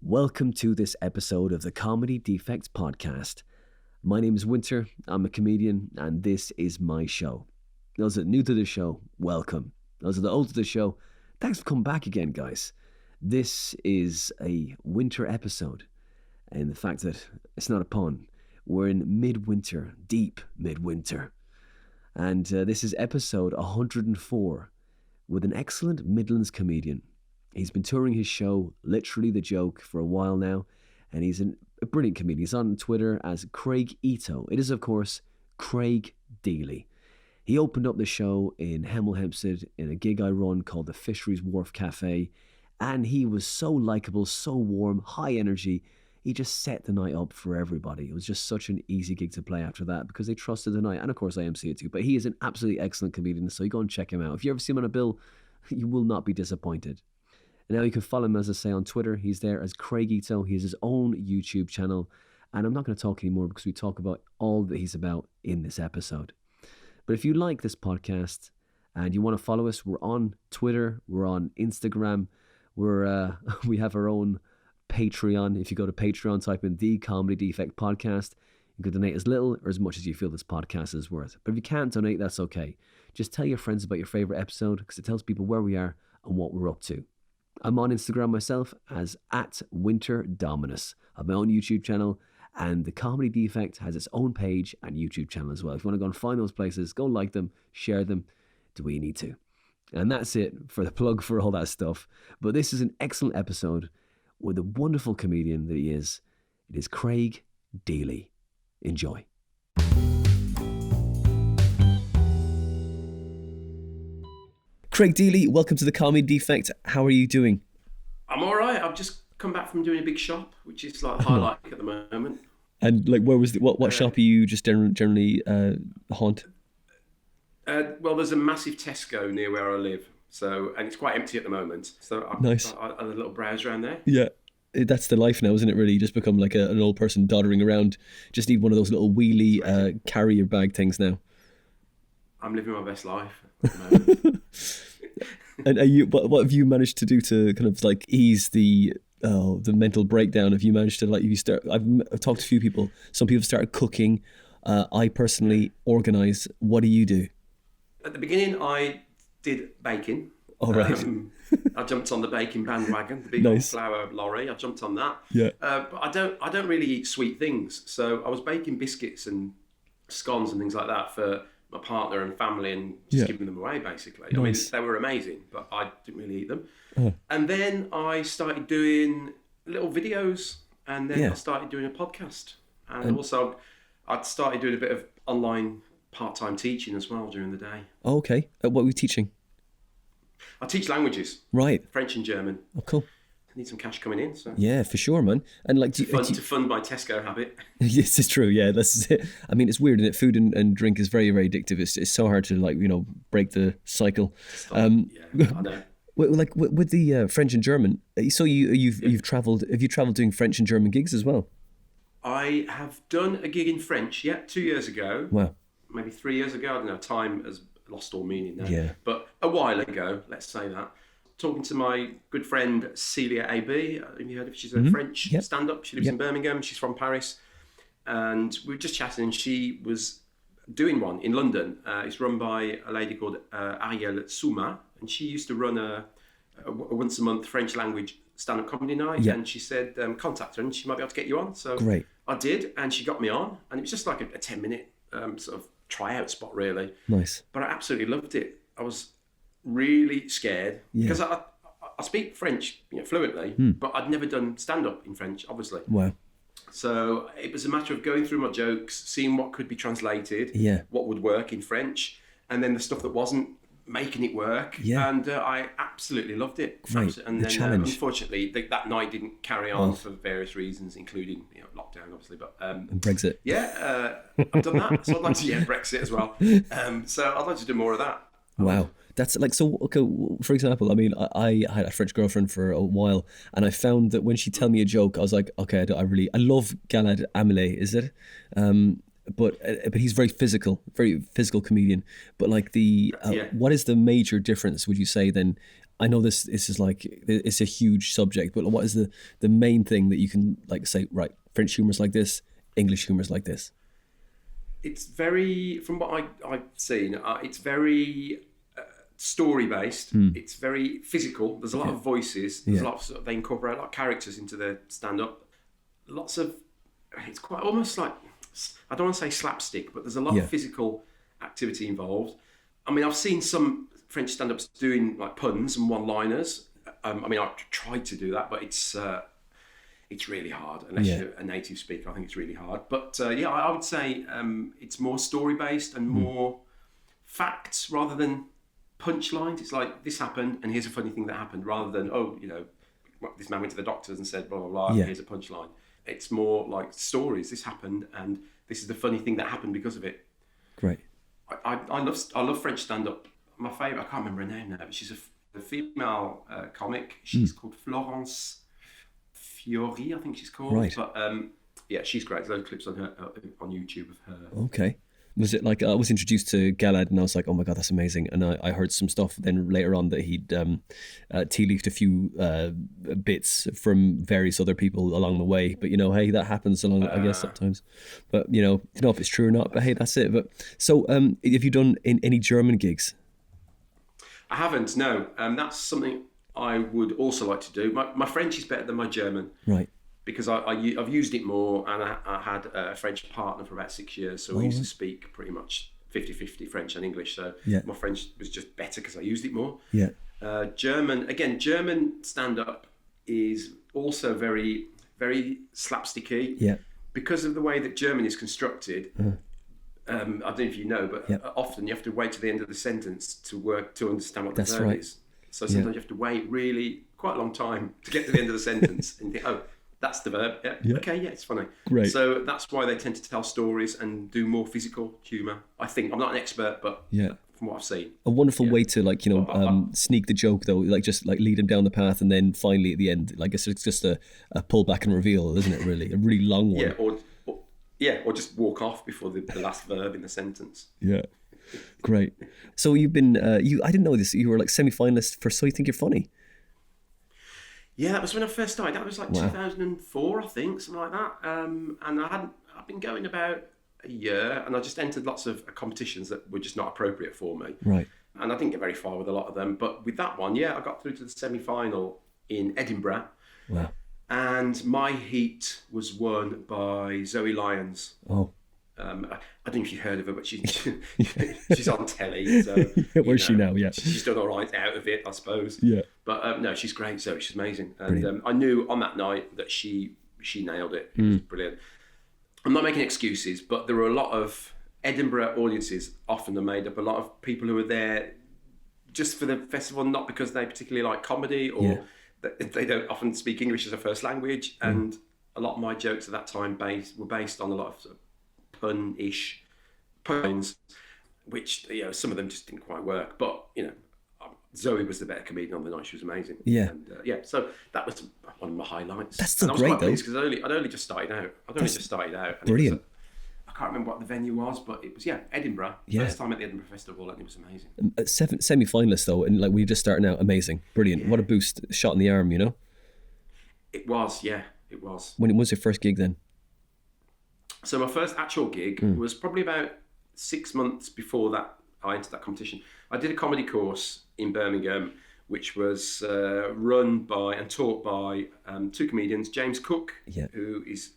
Welcome to this episode of the Comedy Defect podcast. My name is Winter, I'm a comedian, and this is my show. Those that are new to the show, welcome. Those that are old to the show, thanks for coming back again, guys. This is a winter episode, and the fact that it's not a pun, we're in midwinter, deep midwinter. And this is episode 104 with an excellent Midlands comedian. He's been touring his show, Literally the Joke, for a while now, and he's a brilliant comedian. He's on Twitter as Craig Ito. It is, of course, Craig Deeley. He opened up the show in Hemel Hempstead in a gig I run called the Fisheries Wharf Cafe, and he was so likeable, so warm, high energy. He just set the night up for everybody. It was just such an easy gig to play after that because they trusted the night, and of course I MC it too. But he is an absolutely excellent comedian, so you go and check him out. If you ever see him on a bill, you will not be disappointed. And now you can follow him, as I say, on Twitter. He's there as Craig Ito. He has his own YouTube channel. And I'm not going to talk anymore because we talk about all that he's about in this episode. But if you like this podcast and you want to follow us, we're on Twitter. We're on Instagram. We have our own Patreon. If you go to Patreon, type in The Comedy Defect Podcast. You can donate as little or as much as you feel this podcast is worth. But if you can't donate, that's okay. Just tell your friends about your favorite episode because it tells people where we are and what we're up to. I'm on Instagram myself as @WinterDominus. I have my own YouTube channel, and the Comedy Defect has its own page and YouTube channel as well. If you want to go and find those places, go like them, share them, do what you need to. And that's it for the plug for all that stuff. But this is an excellent episode with a wonderful comedian that he is. It is Craig Deeley. Enjoy. Craig Deeley, welcome to the Comedy Defect. How are you doing? I'm all right. I've just come back from doing a big shop, which is like a highlight at the moment. And like, where was what shop are you just generally haunt? Well, there's a massive Tesco near where I live, and it's quite empty at the moment. So Nice. I had a little browse around there. Yeah, that's the life now, isn't it? Really, you just become like an old person doddering around. Just need one of those little wheelie carrier bag things now. I'm living my best life at the moment. And are you? What have you managed to do to kind of like ease the mental breakdown? Have you managed to like? I've talked to a few people. Some people started cooking. I personally organise. What do you do? At the beginning, I did baking. All right. I jumped on the baking bandwagon, the big Nice. flour lorry. I jumped on that. Yeah. But I don't really eat sweet things, so I was baking biscuits and scones and things like that for my partner and family and just giving them away basically. Nice. I mean, they were amazing, but I didn't really eat them. And then I started doing little videos, and then I started doing a podcast. And also I'd started doing a bit of online part-time teaching as well during the day. Oh, okay. What were you teaching? I teach languages. Right. French and German. Oh, cool. I need some cash coming in. So. Yeah, for sure, man. And like, to fund my Tesco habit. Yes, it's true. Yeah, that's it. I mean, it's weird, isn't it? Food and drink is very, very addictive. It's so hard to break the cycle. I know. Like with the French and German. So you've travelled. Have you travelled doing French and German gigs as well? I have done a gig in French. 2 years ago. Wow. Maybe 3 years ago. I don't know. Time has lost all meaning now. Yeah. But a while ago, let's say that. Talking to my good friend Celia AB. Have you heard of her? She's a French stand-up. She lives in Birmingham. She's from Paris. And we were just chatting, and she was doing one in London. It's run by a lady called Ariel Souma. And she used to run a once-a-month French language stand-up comedy night. Yeah. And she said, contact her and she might be able to get you on. So Great. I did, and she got me on. And it was just like a 10-minute sort of tryout spot, really. Nice. But I absolutely loved it. I was really scared because I speak French fluently, but I'd never done stand-up in French, obviously. Wow. So it was a matter of going through my jokes, seeing what could be translated, what would work in French, and then the stuff that wasn't, making it work. Yeah. And I absolutely loved it. Great. And then challenge. Unfortunately, that night didn't carry on for various reasons, including lockdown, obviously. But and Brexit. Yeah, I've done that. So I'd like to Brexit as well. So I'd like to do more of that. Wow. That's like, so, okay, for example, I mean, I had a French girlfriend for a while, and I found that when she'd tell me a joke, I was like, okay, I love Galad Amelie, is it? But he's very physical comedian. But like what is the major difference, would you say, then I know this is like, it's a huge subject, but what is the main thing that you can like say, right, French humor's like this, English humor's like this? It's very, from what I've seen, it's very story based. It's very physical. There's a lot of voices. There's a lot of, they incorporate a lot of characters into their stand up. Lots of, it's quite almost like, I don't want to say slapstick, but there's a lot of physical activity involved. I mean, I've seen some French stand-ups doing like puns and one-liners. I mean, I've tried to do that, but it's really hard unless you're a native speaker. I think it's really hard. But I would say it's more story-based and more facts rather than punchlines. It's like, this happened and here's a funny thing that happened, rather than, this man went to the doctors and said blah blah blah. Here's a punchline. It's more like stories. This happened and this is the funny thing that happened because of it. Great. I love French stand-up. My favourite, I can't remember her name now, but she's a female comic. She's called Florence Fiori, I think she's called. Right. But she's great. There's clips on her on YouTube of her. Okay. Was it like, I was introduced to Galad and I was like, oh my God, that's amazing. And I heard some stuff then later on that he'd tea-leafed a few bits from various other people along the way. But, hey, that happens along, I guess, sometimes. But, you know if it's true or not, but hey, that's it. But so have you done any German gigs? I haven't, no. That's something I would also like to do. My French is better than my German. Right. Because I've used it more, and I had a French partner for about 6 years, so we used to speak pretty much 50-50 French and English, so my French was just better because I used it more. Yeah. German stand-up is also very, very slapsticky. Yeah. Because of the way that German is constructed, I don't know if you know, but often you have to wait to the end of the sentence to understand what the verb is. So sometimes you have to wait really quite a long time to get to the end of the sentence and you think, that's the verb. Yeah. Okay, it's funny. Great. So that's why they tend to tell stories and do more physical humour. I think, I'm not an expert, but from what I've seen. A wonderful way to sneak the joke though, like just like lead him down the path and then finally at the end, like it's just a pull back and reveal, isn't it really? A really long one. Or just walk off before the last verb in the sentence. Yeah. Great. So you've been, I didn't know this, you were like semi-finalist for So You Think You're Funny. Yeah, that was when I first started. That was like 2004, I think, something like that. And I've been going about a year, and I just entered lots of competitions that were just not appropriate for me. Right. And I didn't get very far with a lot of them. But with that one, I got through to the semi-final in Edinburgh. Wow. And my heat was won by Zoe Lyons. Oh. I don't know if you've heard of her, but she's on telly. So, where's she now? Yeah. She's done all right out of it, I suppose. Yeah. But no, she's great. So she's amazing. And I knew on that night that she nailed it. It was brilliant. I'm not making excuses, but there were a lot of Edinburgh audiences often are made up a lot of people who are there just for the festival, not because they particularly like comedy or they don't often speak English as a first language. And a lot of my jokes at that time were based on a lot of, sort of pun-ish puns, which some of them just didn't quite work. But Zoe was the better comedian on the night. She was amazing. Yeah, and, so that was one of my highlights. That's still great though, because I'd only just started out. And brilliant. I can't remember what the venue was, but it was Edinburgh. First time at the Edinburgh Festival, and it was amazing. 7 semi-finalists though, and like we just starting out, amazing, brilliant. What a boost, shot in the arm, It was, it was. When was your first gig then? So my first actual gig was probably about 6 months before that I entered that competition. I did a comedy course in Birmingham, which was run by and taught by 2 comedians, James Cook, who is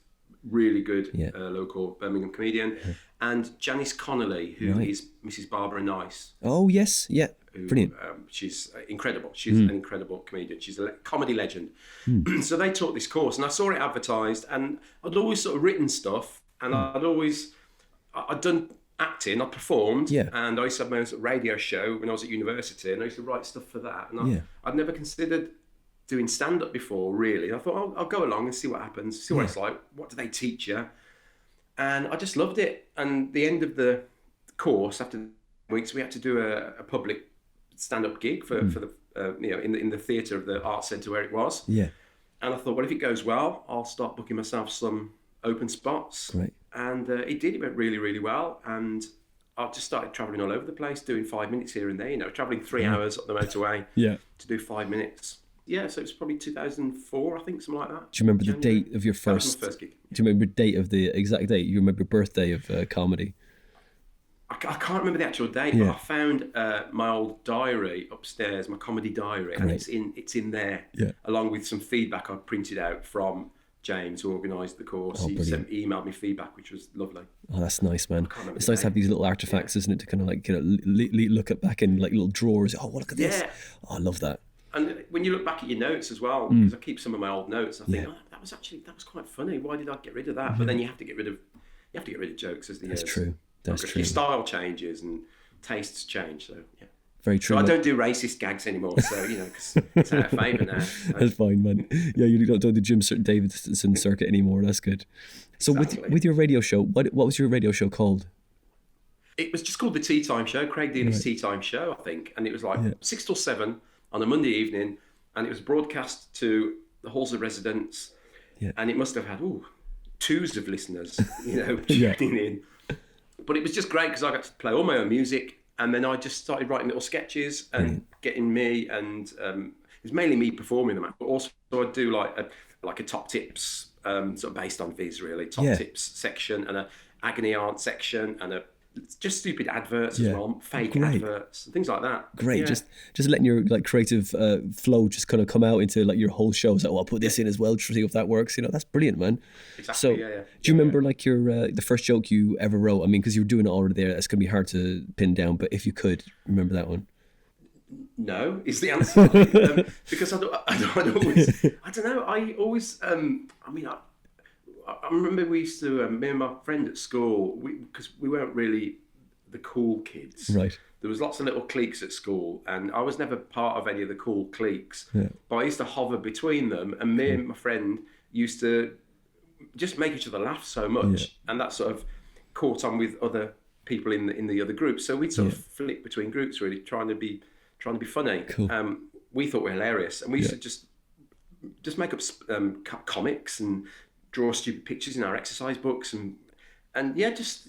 really good local Birmingham comedian, and Janice Connolly, who is Mrs. Barbara Nice. Oh, yes, brilliant. She's incredible. She's an incredible comedian. She's a comedy legend. So they taught this course, and I saw it advertised, and I'd always sort of written stuff, and I'd done acting, I performed, and I used to have my own sort of radio show when I was at university, and I used to write stuff for that, and I'd never considered doing stand-up before, really. I thought, I'll go along and see what happens, see what it's like, what do they teach you? And I just loved it. And the end of the course, after weeks, we had to do a public stand-up gig for the in the theatre of the Arts Centre where it was. Yeah. And I thought, well, if it goes well, I'll start booking myself some open spots. Right. And it did. It went really, really well. And I just started travelling all over the place, doing 5 minutes here and there, travelling 3 hours up the motorway to do 5 minutes. Yeah, so it was probably 2004, I think, something like that. Do you remember the date of your first? That was my first gig. Do you remember the exact date? You remember your birthday of comedy? I can't remember the actual date, but I found my old diary upstairs, my comedy diary, and it's in there, along with some feedback I printed out from James, who organised the course. He emailed me feedback, which was lovely. Oh, that's nice, man. It's nice to have these little artifacts, isn't it, to kind of like look at back in like little drawers. Oh, look at this. Oh, I love that. And when you look back at your notes as well, because I keep some of my old notes, I think, that was quite funny. Why did I get rid of that? But then you have to get rid of jokes as the years. That's true. That's true. Your style changes and tastes change. So yeah. Very true. So I don't do racist gags anymore. So because it's out of favour now. So. That's fine, man. Yeah, you don't do the Jim Davidson circuit anymore. That's good. So with your radio show, what was your radio show called? It was just called the Tea Time Show, Craig Deeley's Tea Time Show, I think, and it was like 6 till 7 on a Monday evening, and it was broadcast to the halls of residence, and it must have had twos of listeners, tuning in. But it was just great because I got to play all my own music, and then I just started writing little sketches and getting me, and it was mainly me performing them. But also I'd do like a top tips, sort of based on Viz really, top tips section, and a agony aunt section, and just stupid adverts as well, fake adverts, and things like that. Great, just letting your like creative flow just kind of come out into like your whole show. So I'll put this in as well to see if that works. That's brilliant, man. Exactly. So, do you remember like your the first joke you ever wrote? I mean, because you were doing it already there, it's gonna be hard to pin down. But if you could remember that one. No, is the answer. Because I don't know. I always. I remember we used to, me and my friend at school, because we weren't really the cool kids. Right. There was lots of little cliques at school, and I was never part of any of the cool cliques. Yeah. But I used to hover between them, and me and my friend used to just make each other laugh so much, and that sort of caught on with other people in the other groups. So we'd sort of flick between groups, really trying to be funny. Cool. We thought we were hilarious, and we used to just make up comics and draw stupid pictures in our exercise books and just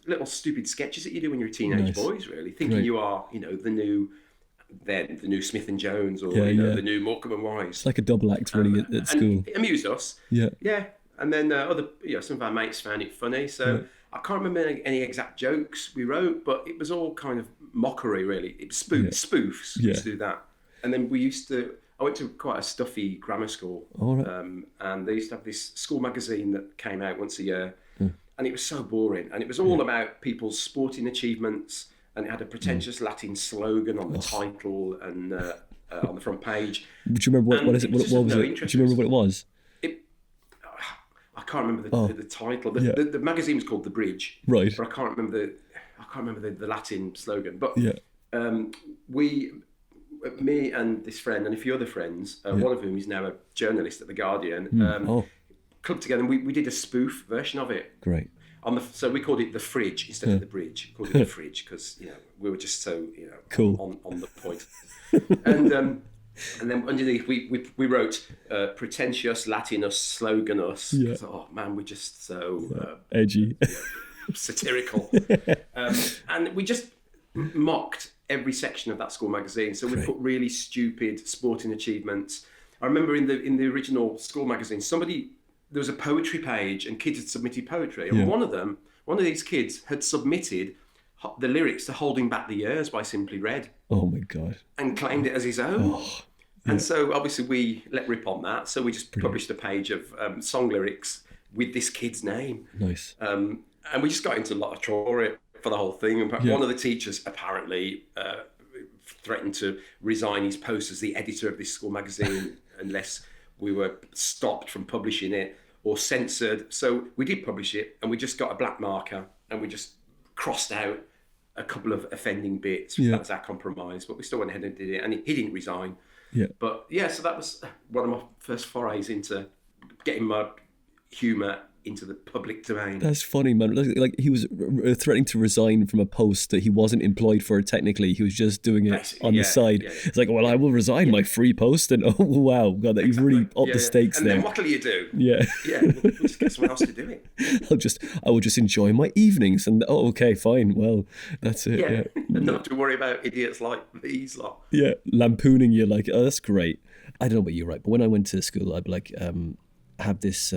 little stupid sketches that you do when you're teenage boys, really, thinking you are the new Smith and Jones or the new Morecambe and Wise. It's like a double act really at school. And it amused us. And then some of our mates found it funny, so I can't remember any exact jokes we wrote, but it was all kind of mockery, really. It was spoofs. We used to do that. And then I went to quite a stuffy grammar school, and they used to have this school magazine that came out once a year, and it was so boring. And it was all about people's sporting achievements, and it had a pretentious Latin slogan on the title and on the front page. Do you remember what is it? What was it? Do you remember what it was? I can't remember the title. The magazine was called The Bridge, right? But I can't remember the Latin slogan. But me and this friend and a few other friends, one of whom is now a journalist at The Guardian, clubbed together, and we did a spoof version of it. Great. So we called it The Fridge instead of The Bridge. We called it The Fridge because we were just so cool on the point. And then underneath we wrote pretentious Latinus sloganus. Yeah. Oh man, we're just so edgy, satirical, and we just mocked every section of that school magazine. So we put really stupid sporting achievements. I remember in the original school magazine, there was a poetry page, and kids had submitted poetry, and one of these kids had submitted the lyrics to "Holding Back the Years" by Simply Red. Oh my god! And claimed it as his own. And so obviously we let rip on that. So we just published a page of song lyrics with this kid's name. Nice. And we just got into a lot of trouble for the whole thing. And one of the teachers apparently threatened to resign his post as the editor of this school magazine unless we were stopped from publishing it or censored. So we did publish it, and we just got a black marker and we just crossed out a couple of offending bits. That was our compromise, but we still went ahead and did it, and he didn't resign. But so that was one of my first forays into getting my humour into the public domain. That's funny, man. Like he was threatening to resign from a post that he wasn't employed for technically. He was just doing it Basically, on the side. Yeah. It's like, well, I will resign my free post. And oh, wow, God, that you've really upped the stakes and there. And then what'll you do? Yeah. We'll just get someone else to do it. I will just enjoy my evenings. And okay, fine. Well, that's it. Yeah. And not to worry about idiots like these lot. Yeah, lampooning you like, oh, that's great. I don't know about you, right? But when I went to school, I'd be like, have this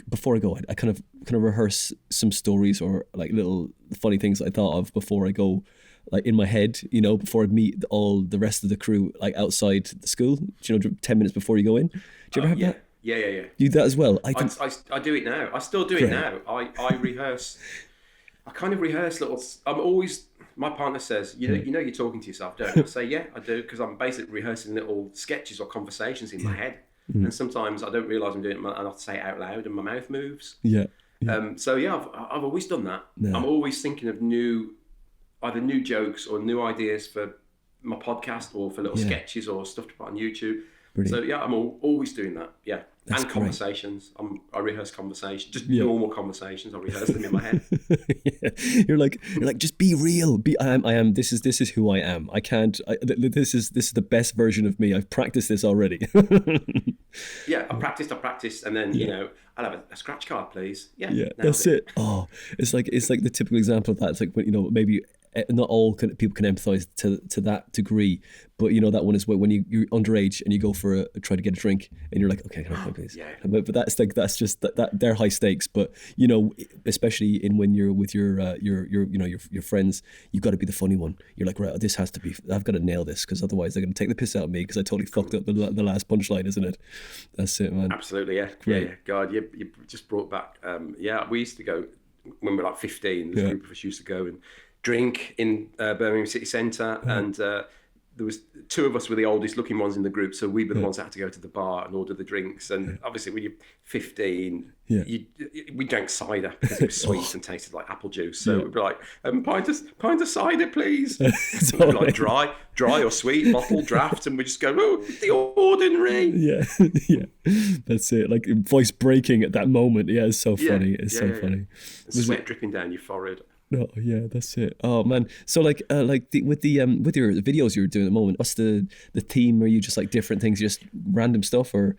before I go. I kind of rehearse some stories or like little funny things I thought of before I go, like in my head, before I'd meet all the rest of the crew, like outside the school. 10 minutes before you go in. Do you ever have that? Yeah. You do that as well? I do it now. I still do it now. I rehearse. I kind of rehearse little. I'm always. My partner says, you know, you're talking to yourself, don't you? I say, yeah, I do, because I'm basically rehearsing little sketches or conversations in my head. Mm. And sometimes I don't realise I'm doing it, and I have to say it out loud, and my mouth moves. Yeah. I've always done that. No. I'm always thinking of either new jokes or new ideas for my podcast or for little sketches or stuff to put on YouTube. Brilliant. So I'm always doing that. Yeah. That's and conversations. I rehearse conversations, just normal conversations. I rehearse them in my head. You're like, just be real. I am. This is who I am. I can't. This is the best version of me. I've practiced this already. I practiced, and then I'll have a scratch card, please. Yeah, that's it. Oh, it's like the typical example of that. It's like when maybe. Not all people can empathise to that degree, but that one is when you're underage and you go for try to get a drink and you're like, okay, can I have please? Yeah. But that's just that they're high stakes. But especially when you're with your friends, you've got to be the funny one. You're like, right, this has to be. I've got to nail this because otherwise they're going to take the piss out of me because I totally fucked up the last punchline, isn't it? That's it, man. Absolutely, yeah. Great. Yeah. God, you just brought back. We used to go when we were like 15. This group of us used to go and drink in Birmingham city centre, and there was two of us were the oldest looking ones in the group, so we were the ones that had to go to the bar and order the drinks. And obviously when you're 15, we drank cider because it was sweet and tasted like apple juice, so we'd be like, pint of cider please. So we'd be like dry or sweet, bottle, draft, and we just go, the ordinary. That's it, like voice breaking at that moment. It's so funny. It's so funny. Sweat dripping down your forehead. No, that's it. Oh man, so with your videos you're doing at the moment, what's the theme? Are you just like different things, just random stuff, or?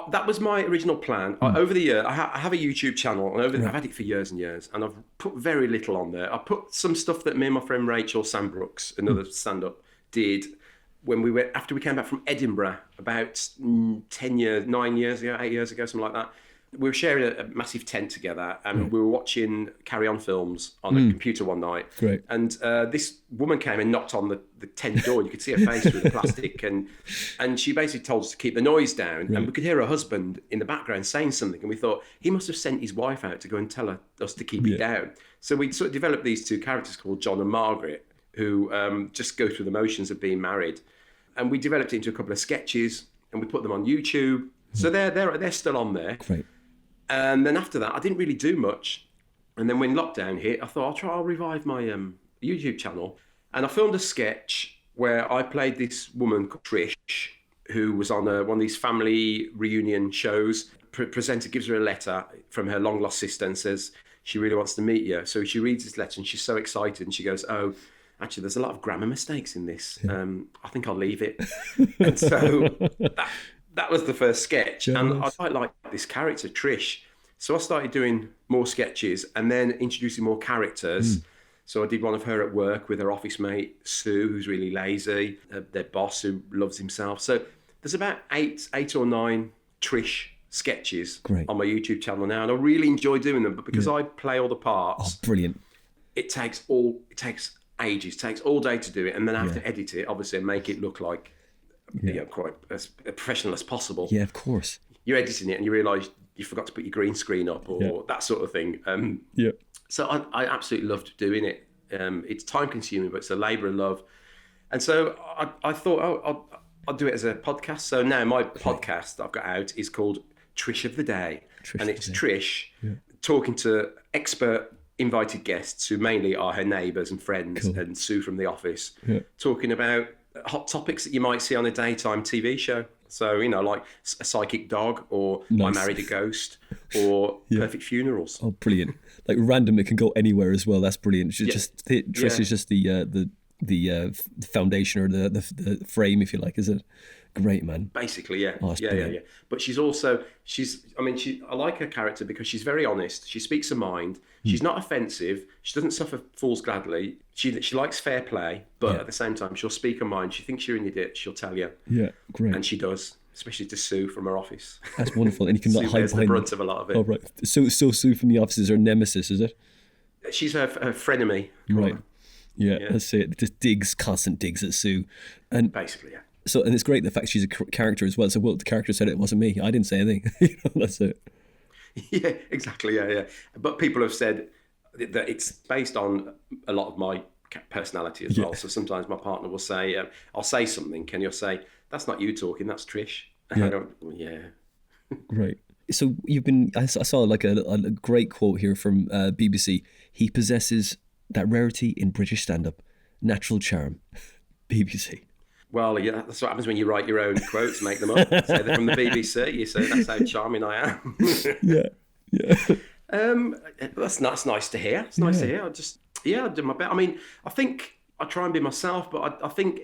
That was my original plan. Over the year, I have a YouTube channel, and I've had it for years and years, and I've put very little on there. I put some stuff that me and my friend Rachel Sandbrooks, another stand-up, did when after we came back from Edinburgh about 8 years ago, something like that. We were sharing a massive tent together, and we were watching Carry On films on a computer one night. Great. And this woman came and knocked on the tent door. You could see her face through the plastic, and she basically told us to keep the noise down. And we could hear her husband in the background saying something, and we thought he must have sent his wife out to go and tell us to keep it down. So we sort of developed these two characters called John and Margaret, who just go through the motions of being married. And we developed it into a couple of sketches, and we put them on YouTube. So they're still on there. Great. And then after that, I didn't really do much. And then when lockdown hit, I thought I'll revive my YouTube channel. And I filmed a sketch where I played this woman called Trish, who was on one of these family reunion shows. Presenter gives her a letter from her long lost sister and says she really wants to meet you. So she reads this letter and she's so excited, and she goes, "Oh, actually, there's a lot of grammar mistakes in this. I think I'll leave it." And so that was the first sketch. And I quite liked this character, Trish. So I started doing more sketches and then introducing more characters. So I did one of her at work with her office mate, Sue, who's really lazy, their boss who loves himself. So there's about eight or nine Trish sketches on my YouTube channel now. And I really enjoy doing them, but because I play all the parts. Oh, brilliant. It takes ages, it takes all day to do it. And then I have to edit it, obviously, and make it look like quite as professional as possible. Yeah, of course. You're editing it and you realise you forgot to put your green screen up or that sort of thing. So I absolutely loved doing it. It's time consuming, but it's a labour of love. And so I thought, I'll do it as a podcast. So now my podcast that I've got out is called Trish of the Day. It's Trish talking to expert invited guests who mainly are her neighbours and friends and Sue from the office, talking about hot topics that you might see on a daytime TV show. So, like a psychic dog, or Nice. I married a ghost, or perfect funerals. Oh, brilliant! Like random, it can go anywhere as well. That's brilliant. Trish is just the foundation or the frame, if you like, is it? Great, man. Basically, yeah. Oh, yeah. But I like her character because she's very honest. She speaks her mind. She's not offensive. She doesn't suffer fools gladly. She likes fair play, but at the same time, she'll speak her mind. She thinks you're an idiot, she'll tell you. Yeah, great. And she does, especially to Sue from her office. That's wonderful. And you can Sue hide bears the behind brunt of a lot of it. Oh, right. So Sue from the office is her nemesis, is it? She's her frenemy. Right. Yeah, that's it. Just constant digs at Sue. And basically, yeah. So, and it's great the fact she's a character as well. So, the character said it wasn't me. I didn't say anything. That's it. Yeah, exactly. Yeah. But people have said that it's based on a lot of my personality as well. So sometimes my partner will say, I'll say something, and you'll say, that's not you talking, that's Trish. And I don't, Great. So I saw like a great quote here from BBC. He possesses that rarity in British stand-up, natural charm. BBC. Well, yeah, that's what happens when you write your own quotes, make them up. Say they're from the BBC. You say that's how charming I am. That's nice to hear. It's nice to hear. I do my best. I mean, I think I try and be myself, but I think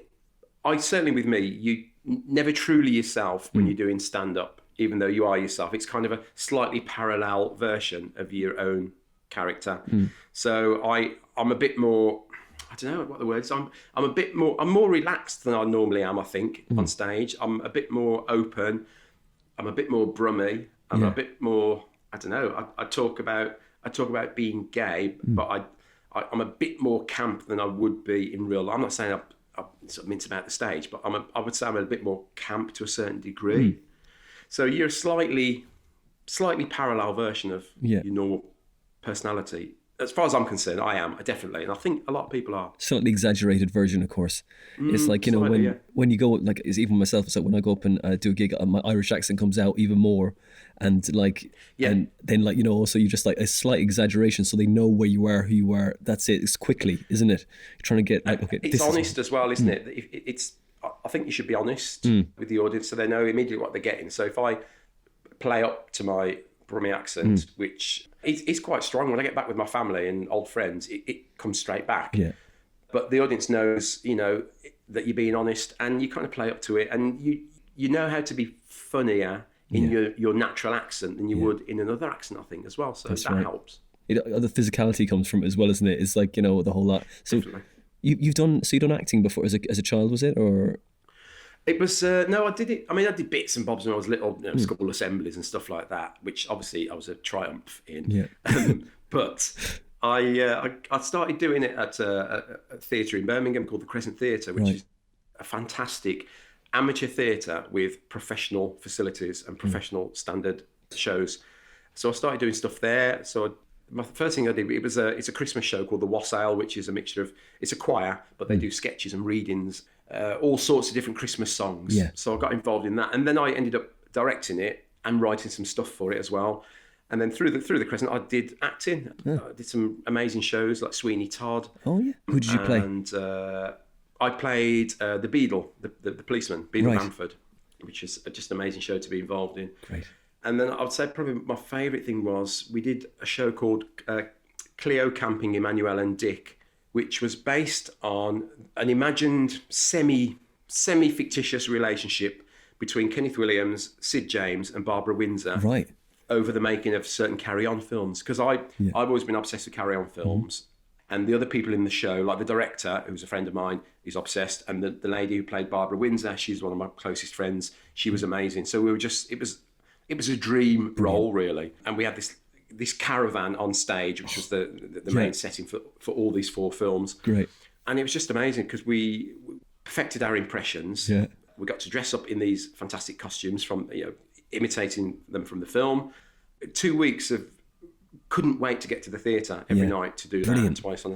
certainly with me, you never truly yourself when you're doing stand-up, even though you are yourself. It's kind of a slightly parallel version of your own character. So I'm a bit more. I don't know what the word is. I'm more relaxed than I normally am, I think, on stage. I'm a bit more open. I'm a bit more Brummie. I'm a bit more, I don't know. I talk about being gay, but I'm a bit more camp than I would be in real life. I'm not saying I sort of mince about the stage, but I would say I'm a bit more camp to a certain degree. So you're a slightly parallel version of your normal personality. As far as I'm concerned, I am, definitely. And I think a lot of people are. Slightly exaggerated version, of course. It's like, when you go, like, it's even myself, it's like when I go up and do a gig, my Irish accent comes out even more. And and then also you just like a slight exaggeration so they know where you are, who you are. That's it. It's quickly, isn't it? You're trying to get like, okay. It's honest as well, isn't it? I think you should be honest with the audience so they know immediately what they're getting. So if I play up to my Brummie accent, which is quite strong. When I get back with my family and old friends, it comes straight back. Yeah. But the audience knows, that you're being honest, and you kind of play up to it, and you know how to be funnier in your natural accent than you would in another accent, I think, as well. So that helps. The physicality comes from it as well, isn't it? It's like, the whole lot. So Definitely. you've done acting before as a child, was it, or? It was, no, I did it. I mean, I did bits and bobs when I was little, school assemblies and stuff like that, which obviously I was a triumph in. Yeah. But I started doing it at a theatre in Birmingham called the Crescent Theatre, which is a fantastic amateur theatre with professional facilities and professional standard shows. So I started doing stuff there. So my first thing I did, it's a Christmas show called the Wassail, which is a mixture of, it's a choir, but they do sketches and readings. All sorts of different Christmas songs. Yeah. So I got involved in that, and then I ended up directing it and writing some stuff for it as well. And then through the Crescent, I did acting. I did some amazing shows like Sweeney Todd. Oh yeah. Who did you play? And I played the Beadle, the policeman, Beadle Bamford, which is just an amazing show to be involved in. Great. And then I would say probably my favourite thing was we did a show called Cleo Camping Emmanuel and Dick, which was based on an imagined semi-fictitious relationship between Kenneth Williams, Sid James and Barbara Windsor over the making of certain Carry On films. Because I've always been obsessed with Carry On films. And the other people in the show, like the director, who's a friend of mine, is obsessed. And the lady who played Barbara Windsor, she's one of my closest friends. She was amazing. So we were just, it was a dream role, really. And we had this caravan on stage, which was the main setting for all these 4 films. Great. And it was just amazing because we perfected our impressions. Yeah. We got to dress up in these fantastic costumes from, imitating them from the film. 2 weeks of couldn't wait to get to the theatre every night to do that,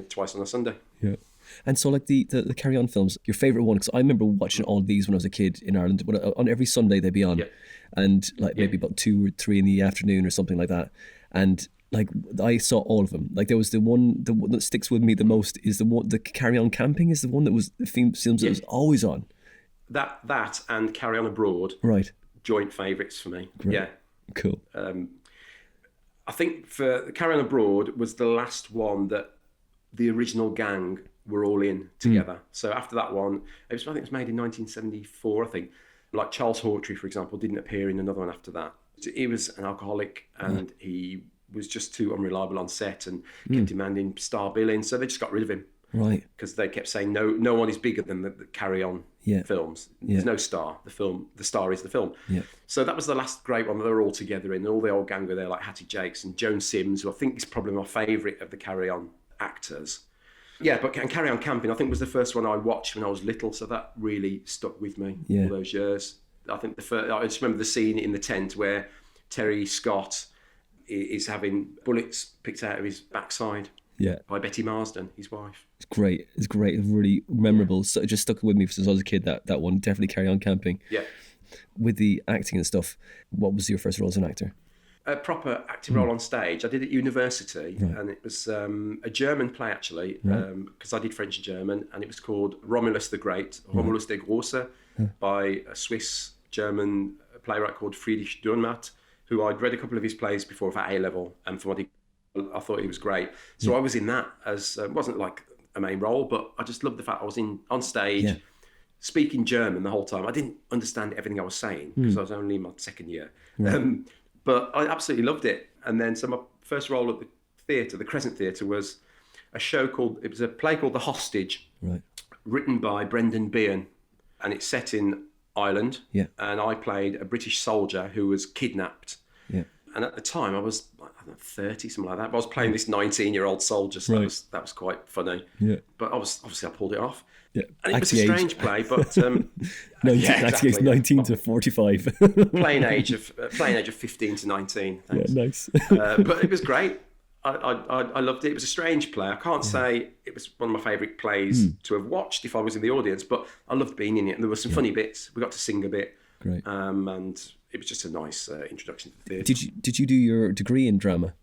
twice on a Sunday. Yeah. And so, like the Carry On films, your favourite one? Because I remember watching all of these when I was a kid in Ireland. On every Sunday they'd be on, and maybe about 2 or 3 in the afternoon or something like that. And like I saw all of them. Like there was the one that sticks with me the most is the Carry On Camping is the one that was the theme films that was always on. that and Carry On Abroad, right, joint favourites for me. Great. Yeah, cool. I think for Carry On Abroad was the last one that the original gang were all in together. So after that one, I think it was made in 1974, I think. Like Charles Hawtrey, for example, didn't appear in another one after that. He was an alcoholic and he was just too unreliable on set and kept demanding star billing. So they just got rid of him. Right. Because they kept saying no one is bigger than the Carry On films. There's no star. The star is the film. Yeah. So that was the last great one that they were all together in. And all the old gang were there, like Hattie Jakes and Joan Sims, who I think is probably my favourite of the Carry On actors. Yeah, but Carry On Camping, I think, was the first one I watched when I was little, so that really stuck with me all those years. I think I just remember the scene in the tent where Terry Scott is having bullets picked out of his backside by Betty Marsden, his wife. It's great. It's really memorable. So it just stuck with me since I was a kid, that one. Definitely Carry On Camping. Yeah. With the acting and stuff, what was your first role as an actor? A proper acting role on stage. I did at university, and it was a German play, actually, because I did French and German, and it was called Romulus the Great, Romulus der Große, by a Swiss-German playwright called Friedrich Dürrenmatt, who I'd read a couple of his plays before for A-level, and from what I thought he was great. So I was in that as, it wasn't like a main role, but I just loved the fact I was on stage, speaking German the whole time. I didn't understand everything I was saying, because I was only in my second year. But I absolutely loved it. And then, so my first role at the theatre, the Crescent Theatre, was it was a play called The Hostage, written by Brendan Behan. And it's set in Ireland. Yeah. And I played a British soldier who was kidnapped. Yeah. And at the time, I was, I don't know, 30, something like that. But I was playing this 19-year-old soldier, so that was quite funny. Yeah. But obviously I pulled it off. Yeah. And it was a strange play, but... 19 to 45. playing age of 15 to 19. Thanks. Yeah, nice. But it was great. I loved it. It was a strange play. I can't say it was one of my favourite plays to have watched if I was in the audience, but I loved being in it. And there were some funny bits. We got to sing a bit. Great. And it was just a nice introduction to the theatre. Did you do your degree in drama?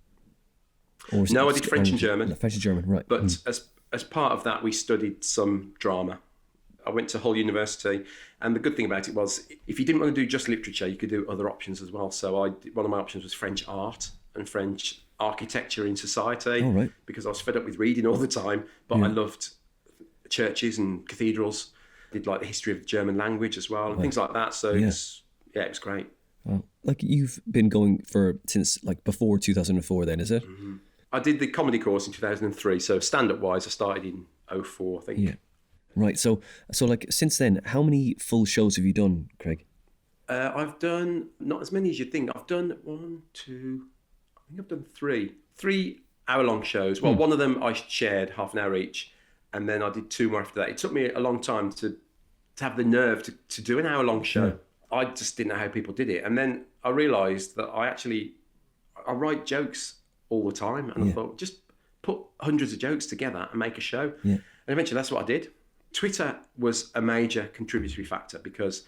No, I did French and German. French and German, right. But as part of that, we studied some drama. I went to Hull University, and the good thing about it was, if you didn't want to do just literature, you could do other options as well. So one of my options was French art and French architecture in society, because I was fed up with reading all the time, but I loved churches and cathedrals. Did like the history of the German language as well, and things like that. So it was great. Wow. Like you've been going since like before 2004 then, is it? Mm-hmm. I did the comedy course in 2003, so stand-up wise I started in 2004, I think. Yeah. Right, so like since then, how many full shows have you done, Craig? I've done not as many as you'd think. I've done I've done three hour-long shows. Well, one of them I shared half an hour each, and then I did two more after that. It took me a long time to have the nerve to do an hour-long show. I just didn't know how people did it. And then I realised that I write jokes all the time, and I thought, just put hundreds of jokes together and make a show. Yeah. And eventually that's what I did. Twitter was a major contributory factor, because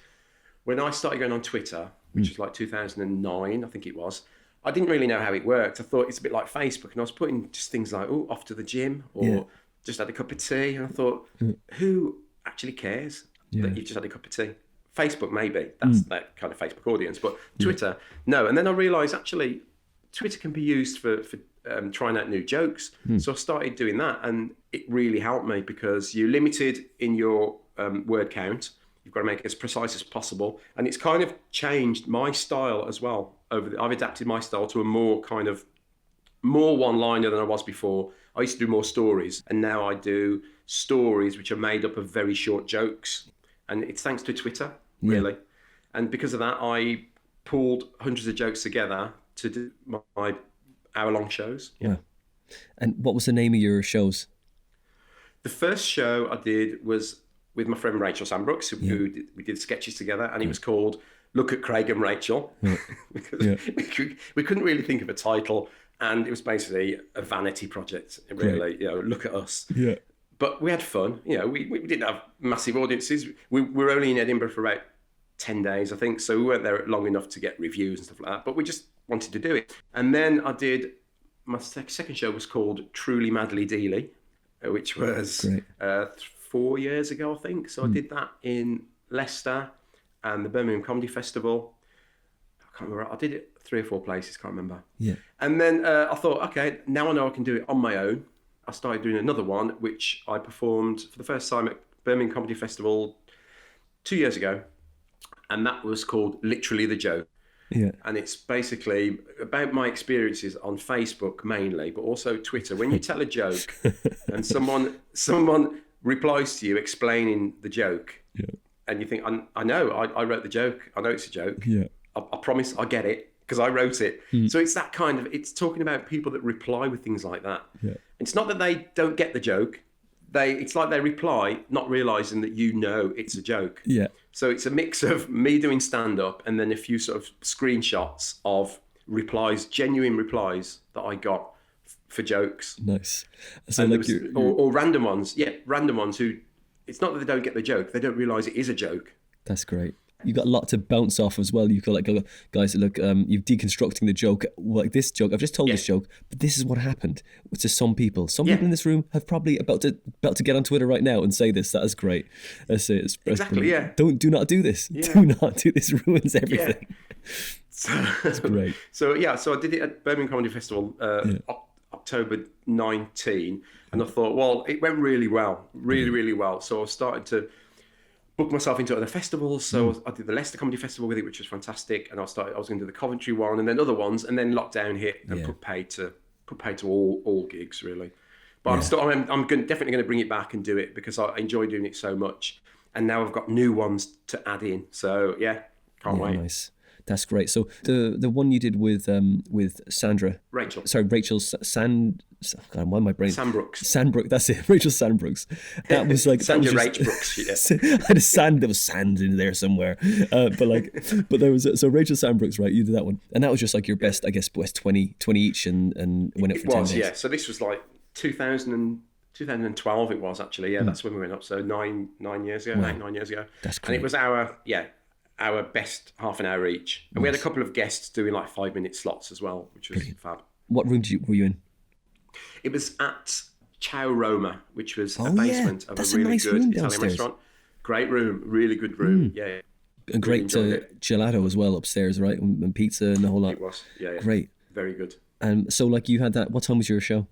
when I started going on Twitter, which was like 2009, I think it was, I didn't really know how it worked. I thought it's a bit like Facebook, and I was putting just things like, off to the gym, or just had a cup of tea. And I thought, who actually cares that you've just had a cup of tea? Facebook, maybe. That's that kind of Facebook audience. But Twitter, no. And then I realised, actually, Twitter can be used for trying out new jokes. So I started doing that, and it really helped me, because you're limited in your word count. You've got to make it as precise as possible. And it's kind of changed my style as well. I've adapted my style to a more one-liner than I was before. I used to do more stories, and now I do stories which are made up of very short jokes. And it's thanks to Twitter, really. Yeah. And because of that, I pulled hundreds of jokes together to do my hour-long shows. Yeah. And what was the name of your shows? The first show I did was with my friend Rachel Sandbrooks, we did sketches together, and it was called Look at Craig and Rachel, because we couldn't really think of a title, and it was basically a vanity project, really. Look at us. Yeah. But we had fun. We didn't have massive audiences. We were only in Edinburgh for about 10 days, I think, so we weren't there long enough to get reviews and stuff like that, but we just wanted to do it. And then I did, my second show was called Truly Madly Deeley, which was 4 years ago, I think. So I did that in Leicester, and the Birmingham Comedy Festival. I can't remember. I did it 3 or 4 places, can't remember. Yeah. And then I thought, okay, now I know I can do it on my own. I started doing another one, which I performed for the first time at Birmingham Comedy Festival 2 years ago. And that was called Literally the Joke. Yeah. And it's basically about my experiences on Facebook mainly, but also Twitter. When you tell a joke and someone replies to you explaining the joke, and you think, I know, I wrote the joke. I know it's a joke. Yeah. I promise I get it because I wrote it. So it's that kind of, it's talking about people that reply with things like that. Yeah. It's not that they don't get the joke. It's like they reply not realising that you know it's a joke. Yeah. So it's a mix of me doing stand-up and then a few sort of screenshots of replies, genuine replies that I got for jokes. Nice. So or random ones. Yeah, random ones who, it's not that they don't get the joke, they don't realise it is a joke. That's great. You've got a lot to bounce off as well. You've got like, guys, look, you've deconstructing the joke. Like this joke, I've just told this joke, but this is what happened to some people. Some people in this room have probably about to get on Twitter right now and say this. That is great. That's it. Exactly. Yeah. Do not do this. Yeah. Do not do this. Ruins everything. Yeah. That's great. So I did it at Birmingham Comedy Festival, October 19, and I thought, well, it went really well, really well. So I started to book myself into other festivals. So I did the Leicester Comedy Festival with it, which was fantastic. And I was going to do the Coventry one and then other ones. And then lockdown hit and put paid to all gigs really. But I'm definitely going to bring it back and do it because I enjoy doing it so much. And now I've got new ones to add in. So can't wait. Nice. That's great. So the one you did with Sandra, Rachel. Sorry, Rachel God, why am I brain? Sandbrooks. That's it. Rachel Sandbrooks. That was like Sandra Rach Brooks. Yeah. I had there was sand in there somewhere. But there was so Rachel Sandbrooks, right? You did that one, and that was just like your best, I guess, West 20 each, and went up for 10 days. Yeah. So this was like 2012. It was actually. Yeah, that's when we went up. So 9 years ago, 9 years ago. That's great. And it was our best half an hour each. And we had a couple of guests doing like 5-minute slots as well, which was fab. What room were you in? It was at Ciao Roma, which was a basement of a really nice good Italian restaurant. Great room, really good room. Yeah. And great gelato as well upstairs, right? And pizza and the whole lot. It was, yeah. Great. Very good. So like you had that, what time was your show?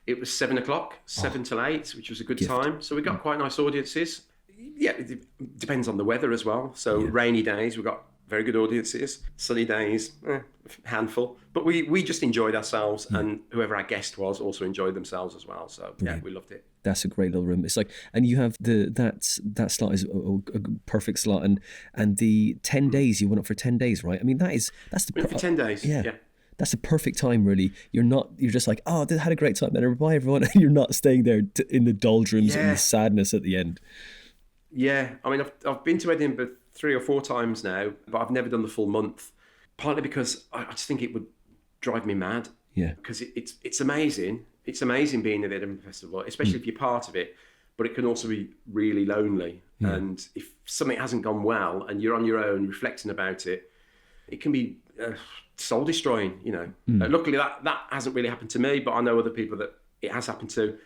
It was 7 o'clock, 7 till 8, which was a good time. So we got quite nice audiences. Yeah, it depends on the weather as well. So rainy days, we got very good audiences. Sunny days, handful. But we just enjoyed ourselves, and whoever our guest was also enjoyed themselves as well. So we loved it. That's a great little room. It's like, and you have that slot is a perfect slot, and the 10 days you went up for 10 days, right? I mean that's the for 10 days. Yeah. That's the perfect time, really. You're just like, oh, I had a great time, and bye everyone. You're not staying there in the doldrums and the sadness at the end. Yeah, I mean, I've been to Edinburgh 3 or 4 times now, but I've never done the full month. Partly because I just think it would drive me mad. Yeah. Because it's amazing. It's amazing being at the Edinburgh Festival, especially if you're part of it. But it can also be really lonely. Yeah. And if something hasn't gone well and you're on your own reflecting about it, it can be soul destroying. Luckily that hasn't really happened to me, but I know other people that it has happened to.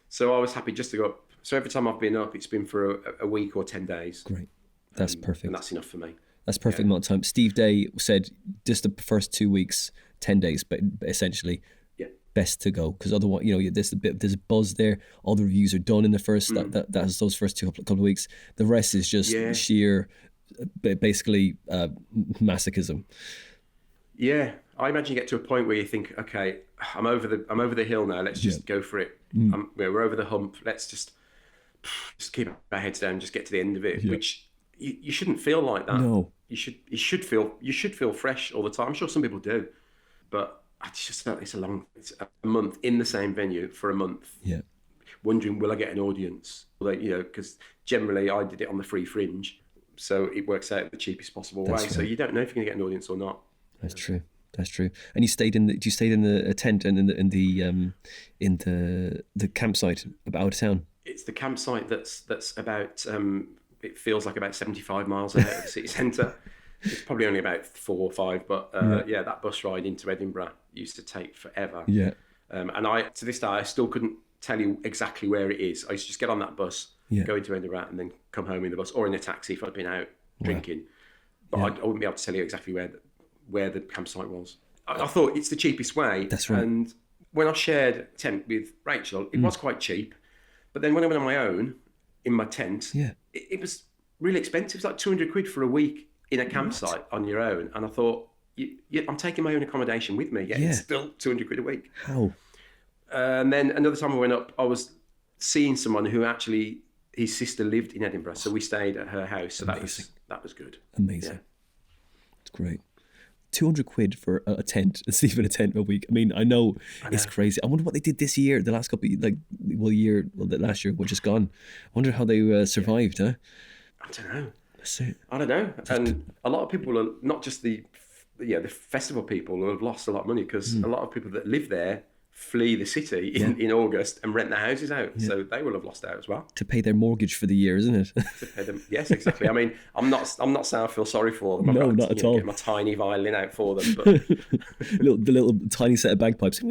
So I was happy just to go up. So every time I've been up, it's been for a week or 10 days. Great. That's perfect. And that's enough for me. That's perfect amount of time. Steve Day said just the first 2 weeks, 10 days, but essentially best to go. Because otherwise, there's a buzz there. All the reviews are done in the first, that's those first couple of weeks. The rest is just sheer, basically, masochism. Yeah. I imagine you get to a point where you think, okay, I'm over the hill now. Let's just go for it. We're over the hump. Let's just keep our heads down and just get to the end of it, which you shouldn't feel like that. No. You should feel fresh all the time. I'm sure some people do, but I just felt it's a month in the same venue for a month. Yeah. Wondering, will I get an audience? Because generally I did it on the free fringe, so it works out the cheapest possible way. Right. So you don't know if you're going to get an audience or not. That's true. That's true. And you stayed in the tent and in the campsite out of town. It's the campsite that's about it feels like about 75 miles ahead of the city centre. It's probably only about 4 or 5, but that bus ride into Edinburgh used to take forever. Yeah. And I, to this day, I still couldn't tell you exactly where it is. I used to just get on that bus going to Edinburgh and then come home in the bus or in a taxi if I'd been out drinking. But I wouldn't be able to tell you exactly where the campsite was. I thought it's the cheapest way. That's right. And when I shared tent with Rachel, it was quite cheap. But then when I went on my own in my tent, it was really expensive. It's like 200 quid for a week in a campsite on your own. And I thought, I'm taking my own accommodation with me. It's still 200 quid a week. How? And then another time I went up, I was seeing someone who actually, his sister lived in Edinburgh. So we stayed at her house. So that was good. Amazing. It's great. 200 quid for a tent, sleeping in a tent a week. I mean, I know it's crazy. I wonder what they did this year, the last couple of, the last year, which is gone. I wonder how they survived, huh? I don't know. That's it. I don't know. And a lot of people are not just the festival people who have lost a lot of money, because a lot of people that live there flee the city in August and rent their houses out. So they will have lost out as well. To pay their mortgage for the year, isn't it? To pay them. Yes, exactly. I mean, I'm not saying I feel sorry for them. No, not at all. Get my tiny violin out for them. But the little tiny set of bagpipes.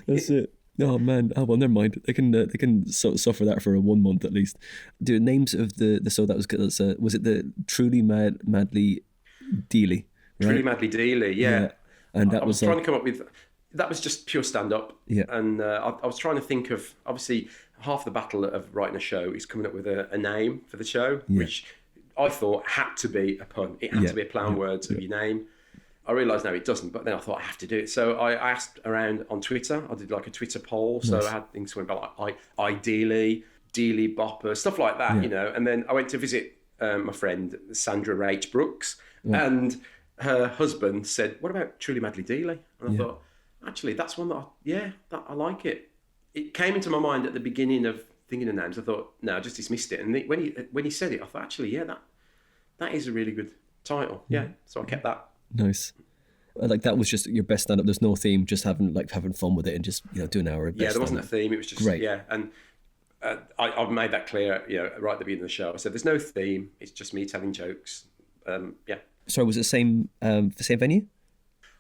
That's it. Oh man! Oh well, never mind. They can suffer that for 1 month at least. The names of the so that was it the Truly Madly Deeley? Right? Truly Madly Deeley, yeah. And that I was trying to come up with. That was just pure stand-up. Yeah. And I was trying to think of, obviously, half the battle of writing a show is coming up with a name for the show, which I thought had to be a pun. It had to be a play on words of your name. I realised now it doesn't, but then I thought I have to do it. So I asked around on Twitter. I did like a Twitter poll. So I had things going about like Ideally, Deeley Bopper, stuff like that, And then I went to visit my friend, Sandra H. Brooks, and her husband said, "What about Truly Madly Deeley?" And I thought, actually, that's one that I like it. It came into my mind at the beginning of thinking of names. I thought, no, I just dismissed it. And when he said it, I thought, actually, that is a really good title. Yeah, so I kept that. Nice. Like that was just your best stand-up. There's no theme, just having fun with it and just do an hour of best there wasn't a stand-up. theme. It was just great. And I've made that clear. Right at the beginning of the show, I said there's no theme. It's just me telling jokes. Sorry, was it the same venue?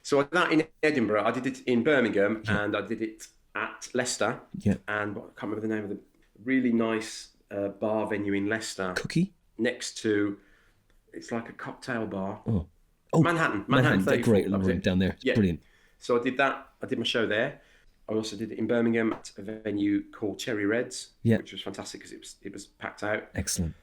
So I did that in Edinburgh. I did it in Birmingham, and I did it at Leicester. Yeah. And I can't remember the name of the really nice bar venue in Leicester. Cookie? Next to, it's like a cocktail bar. Oh, Manhattan. Great room down there. It's brilliant. So I did that. I did my show there. I also did it in Birmingham at a venue called Cherry Reds, which was fantastic because it was packed out. Excellent.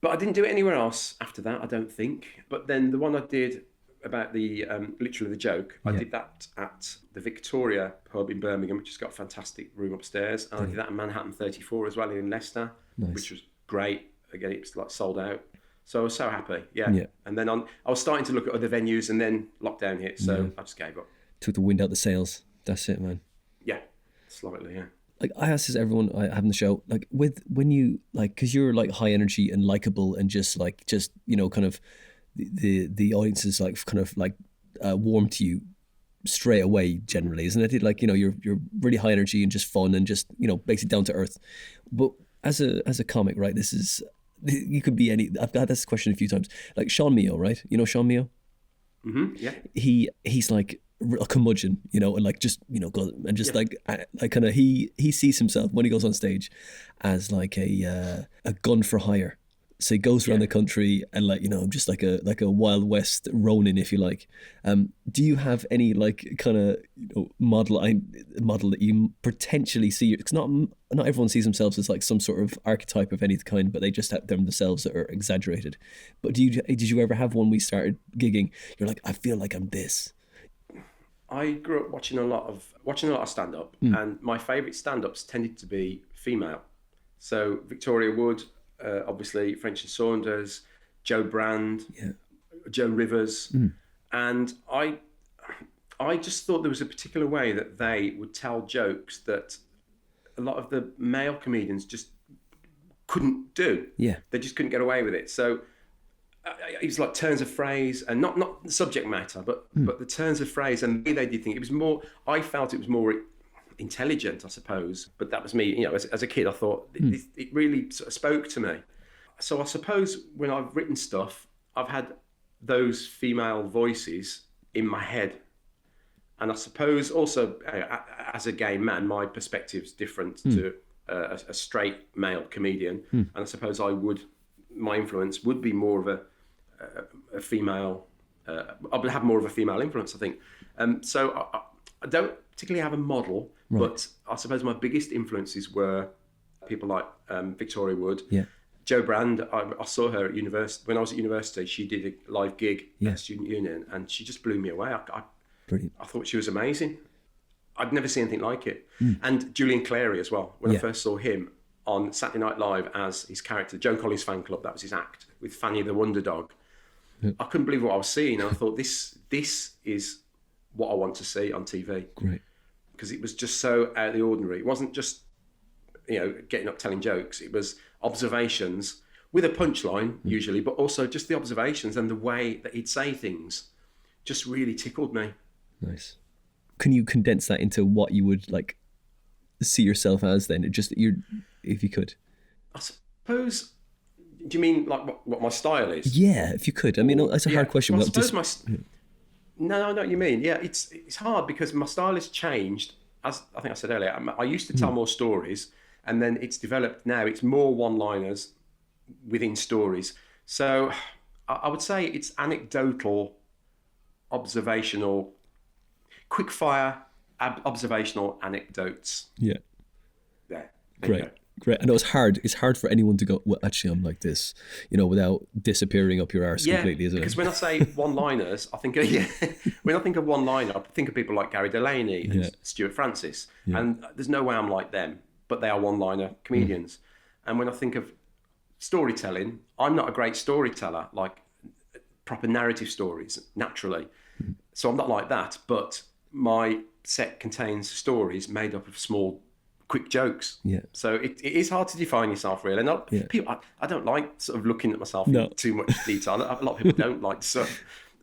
But I didn't do it anywhere else after that, I don't think. But then the one I did about the literally the joke, I did that at the Victoria pub in Birmingham, which has got a fantastic room upstairs, and I did that in Manhattan 34 as well in Leicester, which was great. Again, it was like sold out, so I was so happy. And then I was starting to look at other venues, and then lockdown hit, so I just gave up. Took the wind out the sails. That's it, man. Yeah, slightly. Like I ask this everyone I have on the show, like when you because you're like high energy and likable and just kind of the audience is like kind of like warm to you straight away generally, isn't it? Like you're really high energy and just fun and just basically down to earth. But as a comic, right? You could be any. I've had this question a few times. Like Sean Mio, right? You know Sean Mio? Mm-hmm. Yeah. He's like a curmudgeon, and like just go and just like kind of he sees himself when he goes on stage as like a gun for hire. So he goes around the country and just like a Wild West Ronin, if you like. Do you have any like kind of model that you potentially see? Because not everyone sees themselves as like some sort of archetype of any kind, but they just have them themselves that are exaggerated. But did you ever have one when we started gigging? You're like, I feel like I'm this. I grew up watching a lot of stand up, and my favourite stand ups tended to be female. So Victoria Wood. Obviously French and Saunders, Joe Brand, Joan Rivers, and I just thought there was a particular way that they would tell jokes that a lot of the male comedians just couldn't do. Yeah, they just couldn't get away with it. So it was like turns of phrase, and not the subject matter, but the turns of phrase and the way they did things. It was more. I felt it was more intelligent, I suppose, but that was me. As a kid, I thought it really sort of spoke to me. So I suppose when I've written stuff, I've had those female voices in my head, and I suppose also as a gay man, my perspective's different to a straight male comedian, and I suppose my influence would be more of a female. I would have more of a female influence, I think. So I don't particularly have a model, but I suppose my biggest influences were people like Victoria Wood. Yeah. Jo Brand, I saw her at university. When I was at university, she did a live gig at Student Union, and she just blew me away. I thought she was amazing. I'd never seen anything like it. And Julian Clary as well. When I first saw him on Saturday Night Live as his character, Joan Collins Fan Club, that was his act, with Fanny the Wonder Dog. I couldn't believe what I was seeing. And I thought, this is what I want to see on TV. Great. Because it was just so out of the ordinary. It wasn't just, getting up telling jokes. It was observations with a punchline, usually, but also just the observations and the way that he'd say things just really tickled me. Nice. Can you condense that into what you would like see yourself as then? If you could. I suppose. Do you mean like what my style is? Yeah, if you could. I mean, that's a hard question. Well, I suppose No, I know what you mean. Yeah, it's hard because my style has changed. As I think I said earlier, I used to tell more stories, and then it's developed now. It's more one-liners within stories. So I would say it's anecdotal, observational, quick-fire, observational anecdotes. Yeah. There. Great. Great. I know it's hard. It's hard for anyone to go, well, actually, I'm like this, without disappearing up your arse completely, isn't it? Because when I say one-liners, I think, when I think of one-liner, I think of people like Gary Delaney and Stuart Francis. Yeah. And there's no way I'm like them, but they are one-liner comedians. And when I think of storytelling, I'm not a great storyteller, like proper narrative stories, naturally. So I'm not like that, but my set contains stories made up of small quick jokes. Yeah. So it is hard to define yourself, really. And people, I don't like sort of looking at myself in too much detail. A lot of people don't like to sort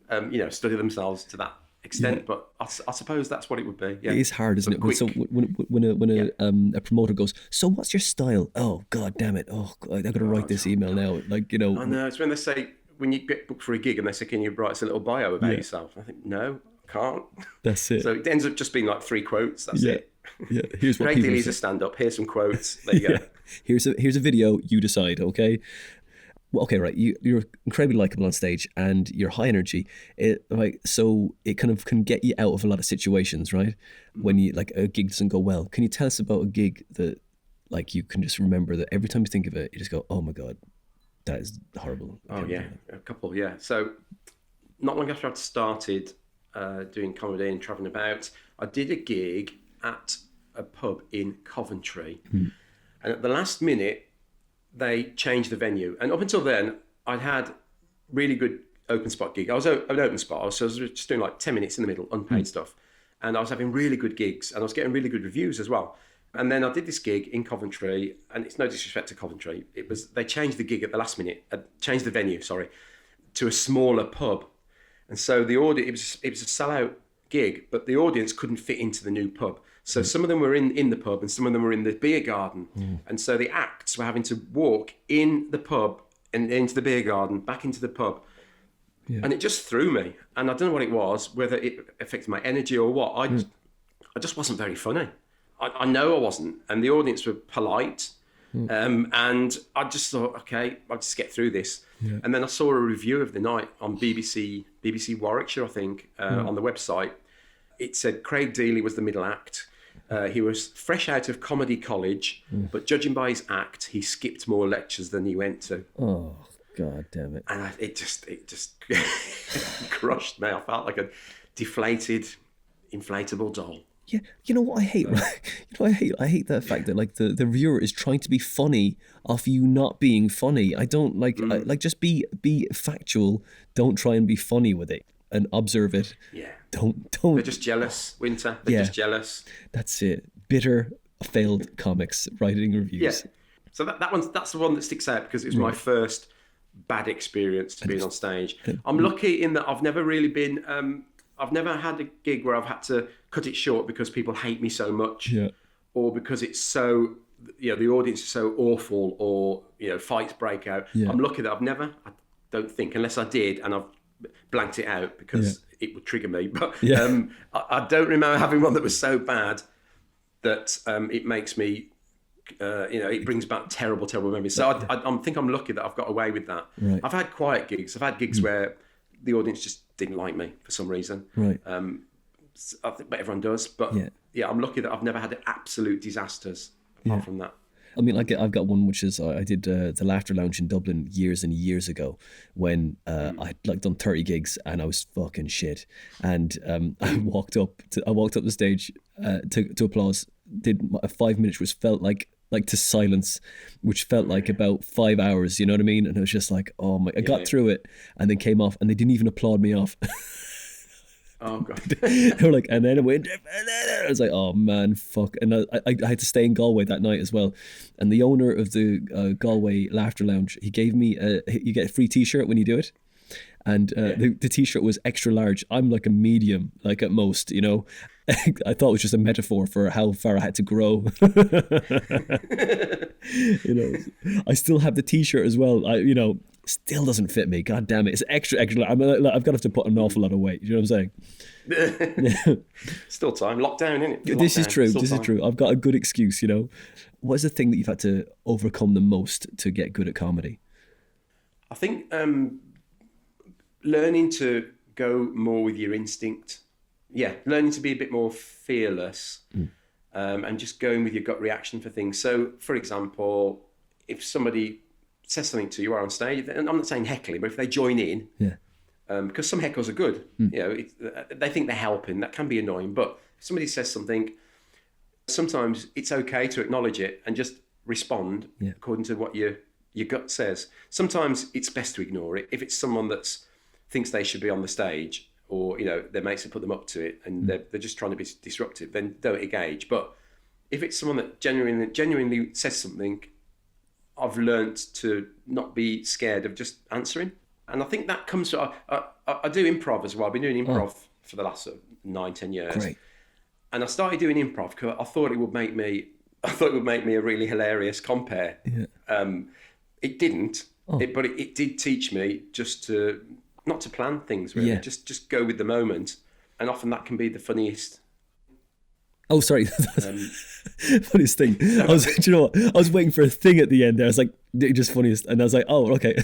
of, study themselves to that extent. But I suppose that's what it would be. Yeah. It is hard, isn't it? Quick. So when a promoter goes, so what's your style? Oh, God damn it. Oh, I've got to write this email now. Like, I know. It's when they say, when you get booked for a gig and they say, can you write us a little bio about yourself? I think, no, I can't. That's it. So it ends up just being like 3 quotes. That's it. Yeah, here's what Craig Deeley's a stand-up. Here's some quotes. There you go. Here's a video. You decide. Okay. Well, okay, right. You're incredibly likable on stage, and you're high energy. So it kind of can get you out of a lot of situations, right? When you like a gig doesn't go well. Can you tell us about a gig that like you can just remember that every time you think of it, you just go, oh my God, that is horrible. Oh yeah, a couple. Yeah. So not long after I'd started doing comedy and traveling about, I did a gig at a pub in Coventry, and at the last minute they changed the venue, and up until then I'd had really good open spot gig. I was an open spot, I was just doing like 10 minutes in the middle, unpaid stuff, and I was having really good gigs and I was getting really good reviews as well. And then I did this gig in Coventry, and it's no disrespect to Coventry, they changed the gig at the last minute, changed the venue, to a smaller pub, and so the audience, it was a sellout gig, but the audience couldn't fit into the new pub. So some of them were in the pub and some of them were in the beer garden. And so the acts were having to walk in the pub and into the beer garden, back into the pub. Yeah. And it just threw me. And I don't know what it was, whether it affected my energy or what. I just wasn't very funny. I know I wasn't. And the audience were polite. And I just thought, okay, I'll just get through this. Yeah. And then I saw a review of the night on BBC Warwickshire, I think, on the website. It said Craig Deeley was the middle act. He was fresh out of comedy college, but judging by his act, he skipped more lectures than he went to. Oh, God damn it. And it just crushed me. I felt like a deflated, inflatable doll. Yeah, you know what I hate, right? You know what I hate? I hate that fact that like the viewer is trying to be funny off you not being funny. I don't like just be factual. Don't try and be funny with it and observe it. Yeah. Don't. They're just jealous, Winter. They're just jealous. That's it. Bitter, failed comics writing reviews. Yeah. So that's the one that sticks out because it was my first bad experience being on stage. I'm lucky in that I've never really been. I've never had a gig where I've had to cut it short because people hate me so much, or because it's so, the audience is so awful, or fights break out. Yeah. I'm lucky that I don't think, unless I did, and I've blanked it out because it would trigger me. But I don't remember having one that was so bad that it makes me it brings back terrible memories. So I think I'm lucky that I've got away with that. Right. I've had quiet gigs. I've had gigs where the audience just didn't like me for some reason. Right. I think everyone does, but I'm lucky that I've never had absolute disasters apart from that. I mean, I've got one which is I did the Laughter Lounge in Dublin years and years ago when I'd done 30 gigs and I was fucking shit, and I walked up the stage to applause. Did 5 minutes, which felt like to silence, which felt like about 5 hours. You know what I mean? And I was just like, oh my! I got through it and then came off, and they didn't even applaud me off. Oh god! They were like, and then it went. I was like, oh man, fuck! And I had to stay in Galway that night as well. And the owner of the Galway Laughter Lounge, he gave me you get a free T-shirt when you do it, and the T-shirt was extra large. I'm like a medium, like at most, you know. I thought it was just a metaphor for how far I had to grow. You know, I still have the T-shirt as well. Still doesn't fit me. God damn it! It's extra. I've got to have to put an awful lot of weight. You know what I'm saying? Still time. Lockdown, isn't it? This is true. This is true. I've got a good excuse. You know, what is the thing that you've had to overcome the most to get good at comedy? I think learning to go more with your instinct. Yeah, learning to be a bit more fearless, and just going with your gut reaction for things. So, for example, if somebody says something to you on stage, and I'm not saying heckling, but if they join in, because some heckles are good, they think they're helping. That can be annoying, but if somebody says something, sometimes it's okay to acknowledge it and just respond according to what your gut says. Sometimes it's best to ignore it. If it's someone that thinks they should be on the stage, or their mates have put them up to it, and they're just trying to be disruptive, then don't engage. But if it's someone that genuinely says something, I've learnt to not be scared of just answering. And I think that comes to, I do improv as well. I've been doing improv for the last 9-10 years. Great. And I started doing improv because I thought it would make me a really hilarious compere. Yeah. It didn't, but it did teach me just to not to plan things really. Just go with the moment, and often that can be the funniest. Oh, sorry. Funniest thing. I was waiting for a thing at the end there. I was like, just funniest, and I was like, oh, okay.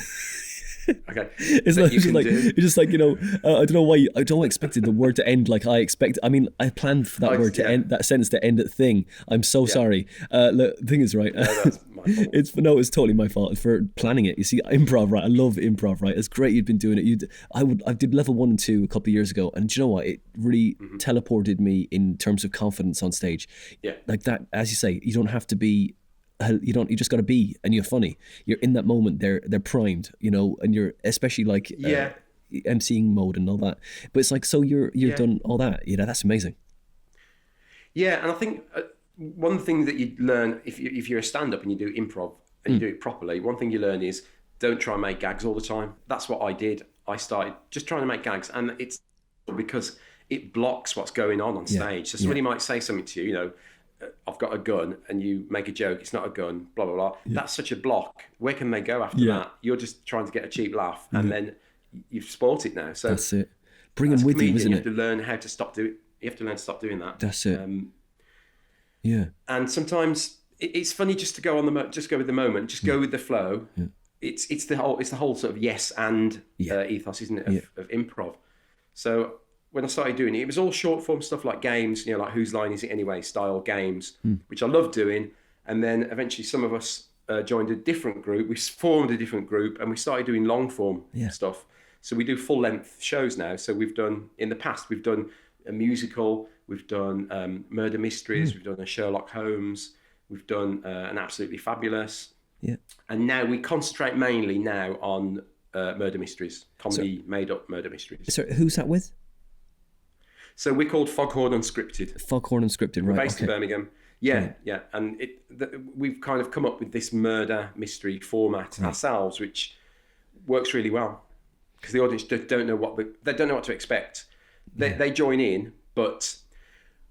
Okay. It's like, I don't know why I don't expected the word to end like I expect. I mean, I planned for that word to end, that sentence to end at thing. I'm so sorry. The thing is, right. No, that's my fault. It's totally my fault for planning it. You see, improv, right? I love improv, right? It's great you've been doing it. I did level 1 and 2 a couple of years ago, and do you know what? It really teleported me in terms of confidence on stage. Yeah. Like that, as you say, you don't have to be. You just got to be, and you're funny. You're in that moment. They're primed, and you're especially like emceeing mode and all that. But it's like, so you're done all that. That's amazing. Yeah, and I think one thing that you learn if you're a stand-up and you do improv and you do it properly, one thing you learn is don't try and make gags all the time. That's what I did. I started just trying to make gags, and it's because it blocks what's going on stage. So somebody might say something to you, I've got a gun, and you make a joke, it's not a gun, blah, blah, blah. Yeah. That's such a block. Where can they go after that? You're just trying to get a cheap laugh, and then you've spoilt it now. So that's it. Bring them with you, isn't it? You have to learn how to stop doing. You have to learn to stop doing that. That's it. And sometimes it's funny just to go on just go with the moment, just go with the flow. Yeah. It's the whole sort of yes and ethos, isn't it, of improv. So when I started doing it, it was all short form stuff like games, like Whose Line Is It Anyway style games, which I loved doing. And then eventually some of us joined a different group. We formed a different group and we started doing long form stuff. So we do full length shows now. So in the past, we've done a musical, we've done murder mysteries, we've done a Sherlock Holmes, we've done an Absolutely Fabulous. Yeah. And now we concentrate mainly now on murder mysteries, comedy, made up murder mysteries. So who's that with? So we're called Foghorn Unscripted. Foghorn Unscripted, right? We're based in Birmingham. Yeah. And we've kind of come up with this murder mystery format ourselves, which works really well because the audience don't know what to expect. They join in, but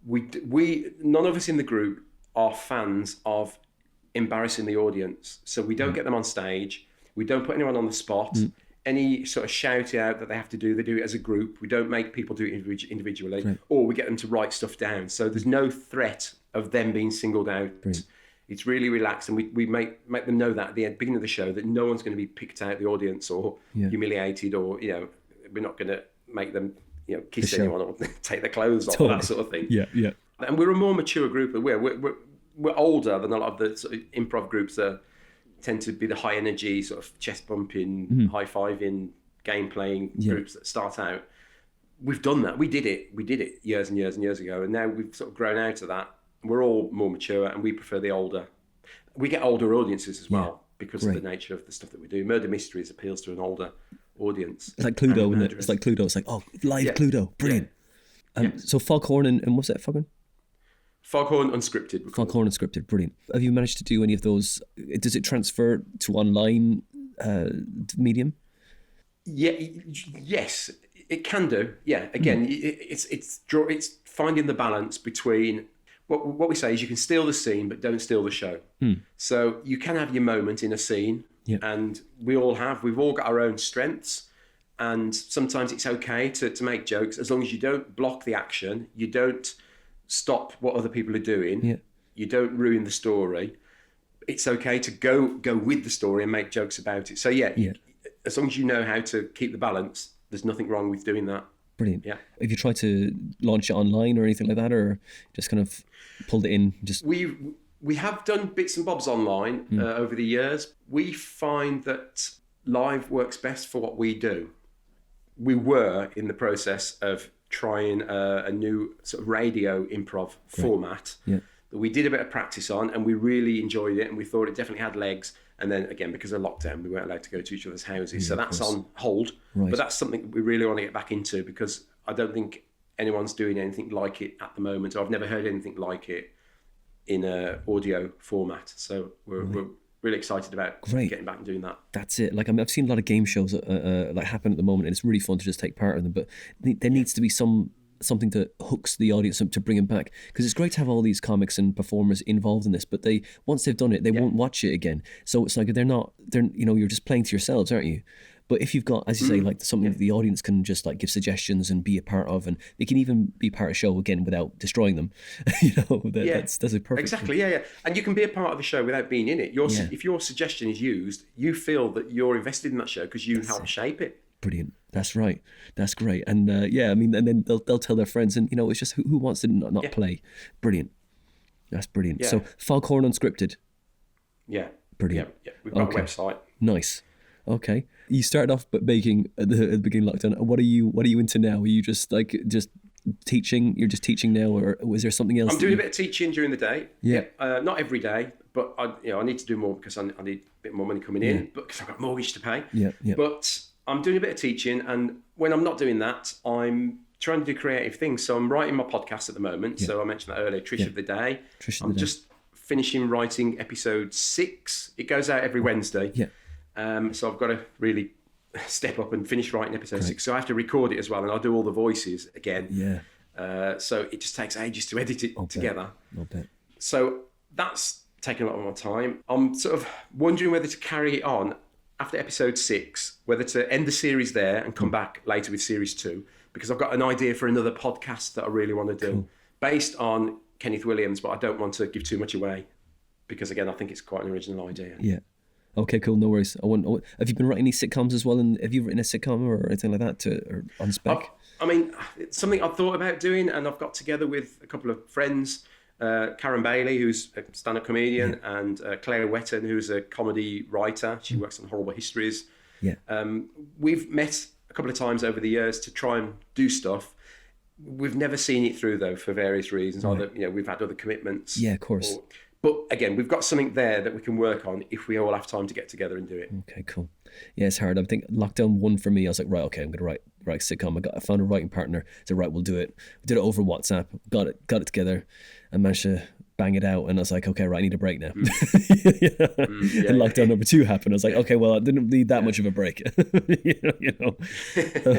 we none of us in the group are fans of embarrassing the audience. So we don't get them on stage. We don't put anyone on the spot. Any sort of shout out that they have to do, they do it as a group. We don't make people do it individually, or we get them to write stuff down. So there's no threat of them being singled out. It's really relaxed, and we make them know that at the beginning of the show that no one's going to be picked out the audience or humiliated, or we're not going to make them kiss anyone or take their clothes off, or that sort of thing. Yeah. And we're a more mature group. We're older than a lot of the sort of improv groups that tend to be the high energy, sort of chest bumping, high fiving, game playing groups that start out. We've done that. We did it years and years and years ago, and now we've sort of grown out of that. We're all more mature, and we prefer the older. We get older audiences as well because of the nature of the stuff that we do. Murder mysteries appeals to an older audience. It's like Cluedo, isn't it? It's like Cluedo. It's like, oh, live Cluedo, brilliant. So Foghorn and what's that, Foghorn? Foghorn Unscripted. Foghorn Unscripted, brilliant. Have you managed to do any of those? Does it transfer to online medium? Yes, it can do. Yeah, again, it's finding the balance between what we say is you can steal the scene, but don't steal the show. So you can have your moment in a scene, and we've all got our own strengths, and sometimes it's okay to make jokes as long as you don't block the action, you don't stop what other people are doing, you don't ruin the story. It's okay to go with the story and make jokes about it. So as long as you know how to keep the balance, there's nothing wrong with doing that. Brilliant. Yeah. Have you tried to launch it online or anything like that, or just kind of pulled it in? We have done bits and bobs online over the years. We find that live works best for what we do. We were in the process of trying a new sort of radio improv format that we did a bit of practice on, and we really enjoyed it, and we thought it definitely had legs. And then again, because of lockdown, we weren't allowed to go to each other's houses. So that's on hold. Right. But that's something we really want to get back into, because I don't think anyone's doing anything like it at the moment. I've never heard anything like it in a audio format. So we're really excited about getting back and doing that. That's it. Like, I mean, I've seen a lot of game shows that happen at the moment, and it's really fun to just take part in them. But there needs to be something that hooks the audience to bring them back, because it's great to have all these comics and performers involved in this, but once they've done it, they won't watch it again. So it's like you're just playing to yourselves, aren't you? But if you've got, as you say, like something that the audience can just like give suggestions and be a part of, and they can even be part of the show again without destroying them, that's a perfect. Exactly, yeah. And you can be a part of the show without being in it. If your suggestion is used, you feel that you're invested in that show because you helped shape it. Brilliant. That's right. That's great. And I mean, and then they'll tell their friends, and it's just who wants to not play. Brilliant. That's brilliant. Yeah. So Foghorn Unscripted. Yeah. Brilliant. Yeah. We've got a website. Nice. Okay. You started off baking at the beginning of lockdown. What are you into now? Are you just teaching? You're just teaching now, or was there something else? I'm doing a bit of teaching during the day. Yeah. Not every day, but I need to do more because I need a bit more money coming in, but because I've got mortgage to pay. Yeah. But I'm doing a bit of teaching, and when I'm not doing that, I'm trying to do creative things. So I'm writing my podcast at the moment. So I mentioned that earlier, Trish of the Day. I'm just finishing writing episode 6. It goes out every Wednesday. Yeah. So I've got to really step up and finish writing episode 6. So I have to record it as well, and I'll do all the voices again. Yeah. So it just takes ages to edit it together. I'll bet. So that's taking a lot of my time. I'm sort of wondering whether to carry it on after episode 6, whether to end the series there and come back later with series 2, because I've got an idea for another podcast that I really want to do based on Kenneth Williams, but I don't want to give too much away because, again, I think it's quite an original idea. Yeah. Okay, cool. No worries. Have you been writing any sitcoms as well? And have you written a sitcom or anything like that or on spec? I mean, it's something I've thought about doing, and I've got together with a couple of friends, Karen Bailey, who's a stand-up comedian, and Claire Wetton, who's a comedy writer. She works on Horrible Histories. Yeah. We've met a couple of times over the years to try and do stuff. We've never seen it through, though, for various reasons. Either we've had other commitments. Yeah, of course. But again, we've got something there that we can work on if we all have time to get together and do it. Okay, cool. Yeah, it's hard. I think lockdown 1 for me, I was like, right, okay, I'm going to write a sitcom. I found a writing partner. So right, we'll do it. We did it over WhatsApp. Got it together, and managed to bang it out. And I was like, okay, right, I need a break now. And lockdown number 2 happened. I was like, okay, well, I didn't need that much of a break.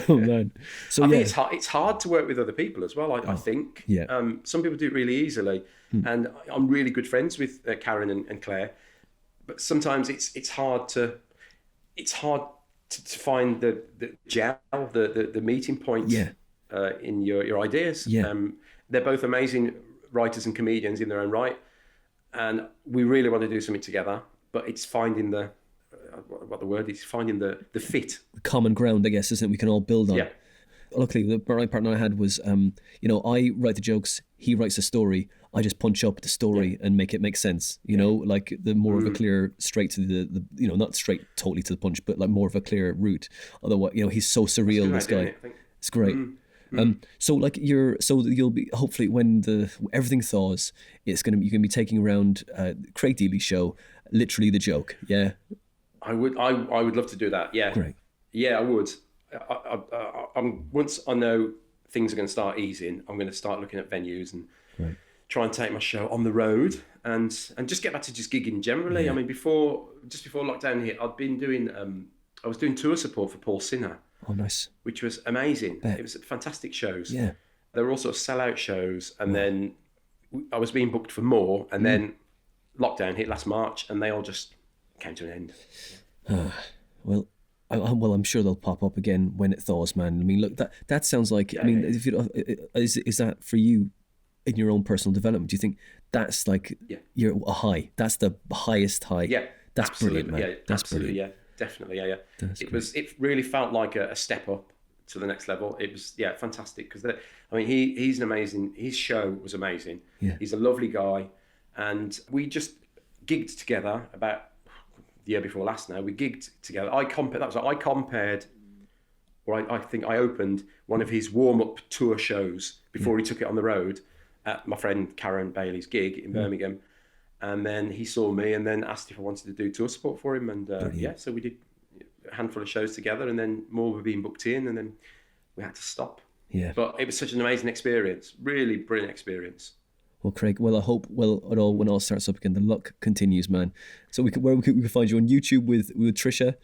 Oh man. So I think it's hard to work with other people as well. I think. Yeah. Some people do it really easily, and I'm really good friends with Karen and Claire, but sometimes it's hard to find the gel, the meeting point. In your ideas. Yeah. They're both amazing writers and comedians in their own right. and we really want to do something together, but it's finding the finding the fit, common ground, I guess, isn't it? We can all build on. Yeah. Luckily, the right partner I had was, I write the jokes, he writes the story. I just punch up the story and make it make sense. You know, like the more of a clear, straight to the not straight totally to the punch, but like more of a clear route. Otherwise, he's so surreal. This guy, it's great. So like you'll be, hopefully when everything thaws, you're gonna be taking around Craig Deeley's show, literally the joke. Yeah. I would love to do that. Yeah. Great. Yeah, I would. I'm once I know things are going to start easing, I'm going to start looking at venues and try and take my show on the road and just get back to just gigging generally. Yeah. I mean, before lockdown hit, I'd been doing I was doing tour support for Paul Sinha. Oh, nice. Which was amazing. It was fantastic shows. Yeah. There were also sellout shows, and then I was being booked for more, and then lockdown hit last March, and they all just came to an end. Well, I'm sure they'll pop up again when it thaws, man. I mean, look, that sounds like. Yeah, I mean, if is that for you in your own personal development? Do you think that's like you're a high? That's the highest high. Yeah, that's absolutely. Brilliant, man. Yeah, that's absolutely. brilliant. Yeah, definitely. Yeah. It really felt like a step up to the next level. It was fantastic because he's an amazing. His show was amazing. Yeah. He's a lovely guy, and we just gigged together about the year before last. Now we gigged together. I think I opened one of his warm-up tour shows before he took it on the road at my friend Karen Bailey's gig in Birmingham, and then he saw me and then asked if I wanted to do tour support for him, and so we did a handful of shows together, and then more were being booked in, and then we had to stop. Yeah, but it was such an amazing experience, really brilliant experience. Well, Craig, I hope when all starts up again, the luck continues, man. So we can find you on YouTube with Trisha.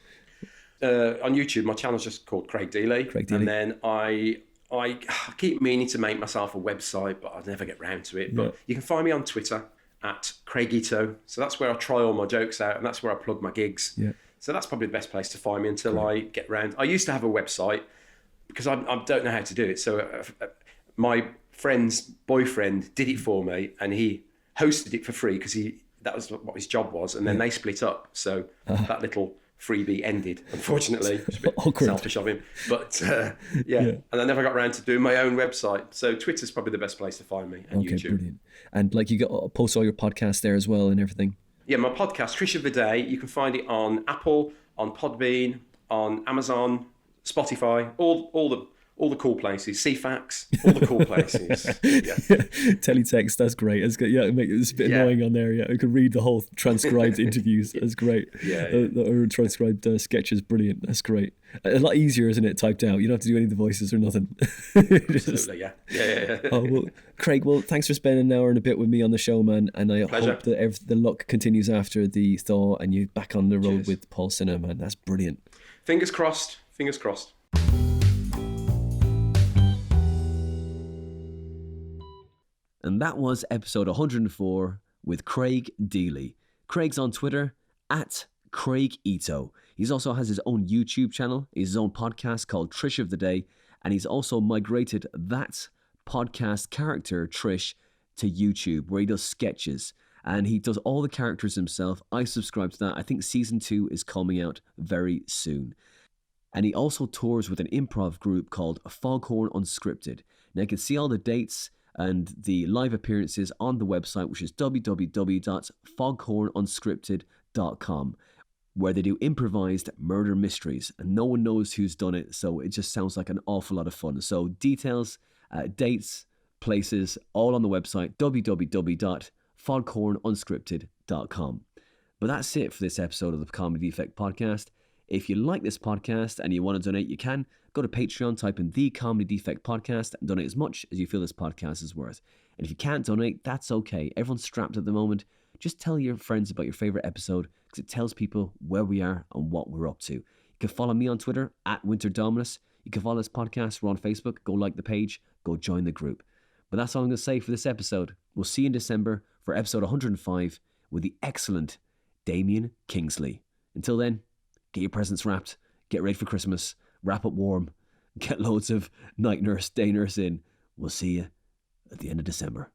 On YouTube, my channel's just called Craig Deeley. And then I keep meaning to make myself a website, but I never get round to it. But you can find me on Twitter at Craigito. So that's where I try all my jokes out, and that's where I plug my gigs. Yeah. So that's probably the best place to find me until I get round. I used to have a website because I don't know how to do it. So my friend's boyfriend did it for me, and he hosted it for free because that was what his job was, and then they split up. So that little freebie ended, unfortunately. It's a bit selfish of him, but and I never got around to doing my own website. So Twitter's probably the best place to find me, and YouTube. Brilliant. And like you post all your podcasts there as well and everything. Yeah, my podcast, Trish of the Day, you can find it on Apple, on Podbean, on Amazon, Spotify, all the cool places, CFAX, all the cool places. Teletext, that's great. It's good. Yeah, it's a bit annoying on there. Yeah, I could read the whole transcribed interviews. That's great. Or transcribed sketches, brilliant. That's great. A lot easier, isn't it? Typed out. You don't have to do any of the voices or nothing. Absolutely, yeah. Oh well, Craig. Well, thanks for spending an hour and a bit with me on the show, man. And I hope that the luck continues after the thaw, and you're back on the road with Paul Sinha, man. That's brilliant. Fingers crossed. Fingers crossed. And that was episode 104 with Craig Deeley. Craig's on Twitter at Craig Ito. He also has his own YouTube channel, his own podcast called Trish of the Day, and he's also migrated that podcast character, Trish, to YouTube, where he does sketches. And he does all the characters himself. I subscribe to that. I think season 2 is coming out very soon. And he also tours with an improv group called Foghorn Unscripted. Now you can see all the dates and the live appearances on the website, which is www.foghornunscripted.com, where they do improvised murder mysteries, and no one knows who's done it, so it just sounds like an awful lot of fun. So details, dates, places, all on the website, www.foghornunscripted.com. But that's it for this episode of the Comedy Defect podcast. If you like this podcast and you want to donate, you can. Go to Patreon, type in The Comedy Defect Podcast, and donate as much as you feel this podcast is worth. And if you can't donate, that's okay. Everyone's strapped at the moment. Just tell your friends about your favourite episode, because it tells people where we are and what we're up to. You can follow me on Twitter, @WinterDominus. You can follow this podcast. We're on Facebook. Go like the page. Go join the group. But that's all I'm going to say for this episode. We'll see you in December for episode 105 with the excellent Damien Kingsley. Until then, get your presents wrapped. Get ready for Christmas. Wrap up warm. Get loads of night nurse, day nurse in. We'll see you at the end of December.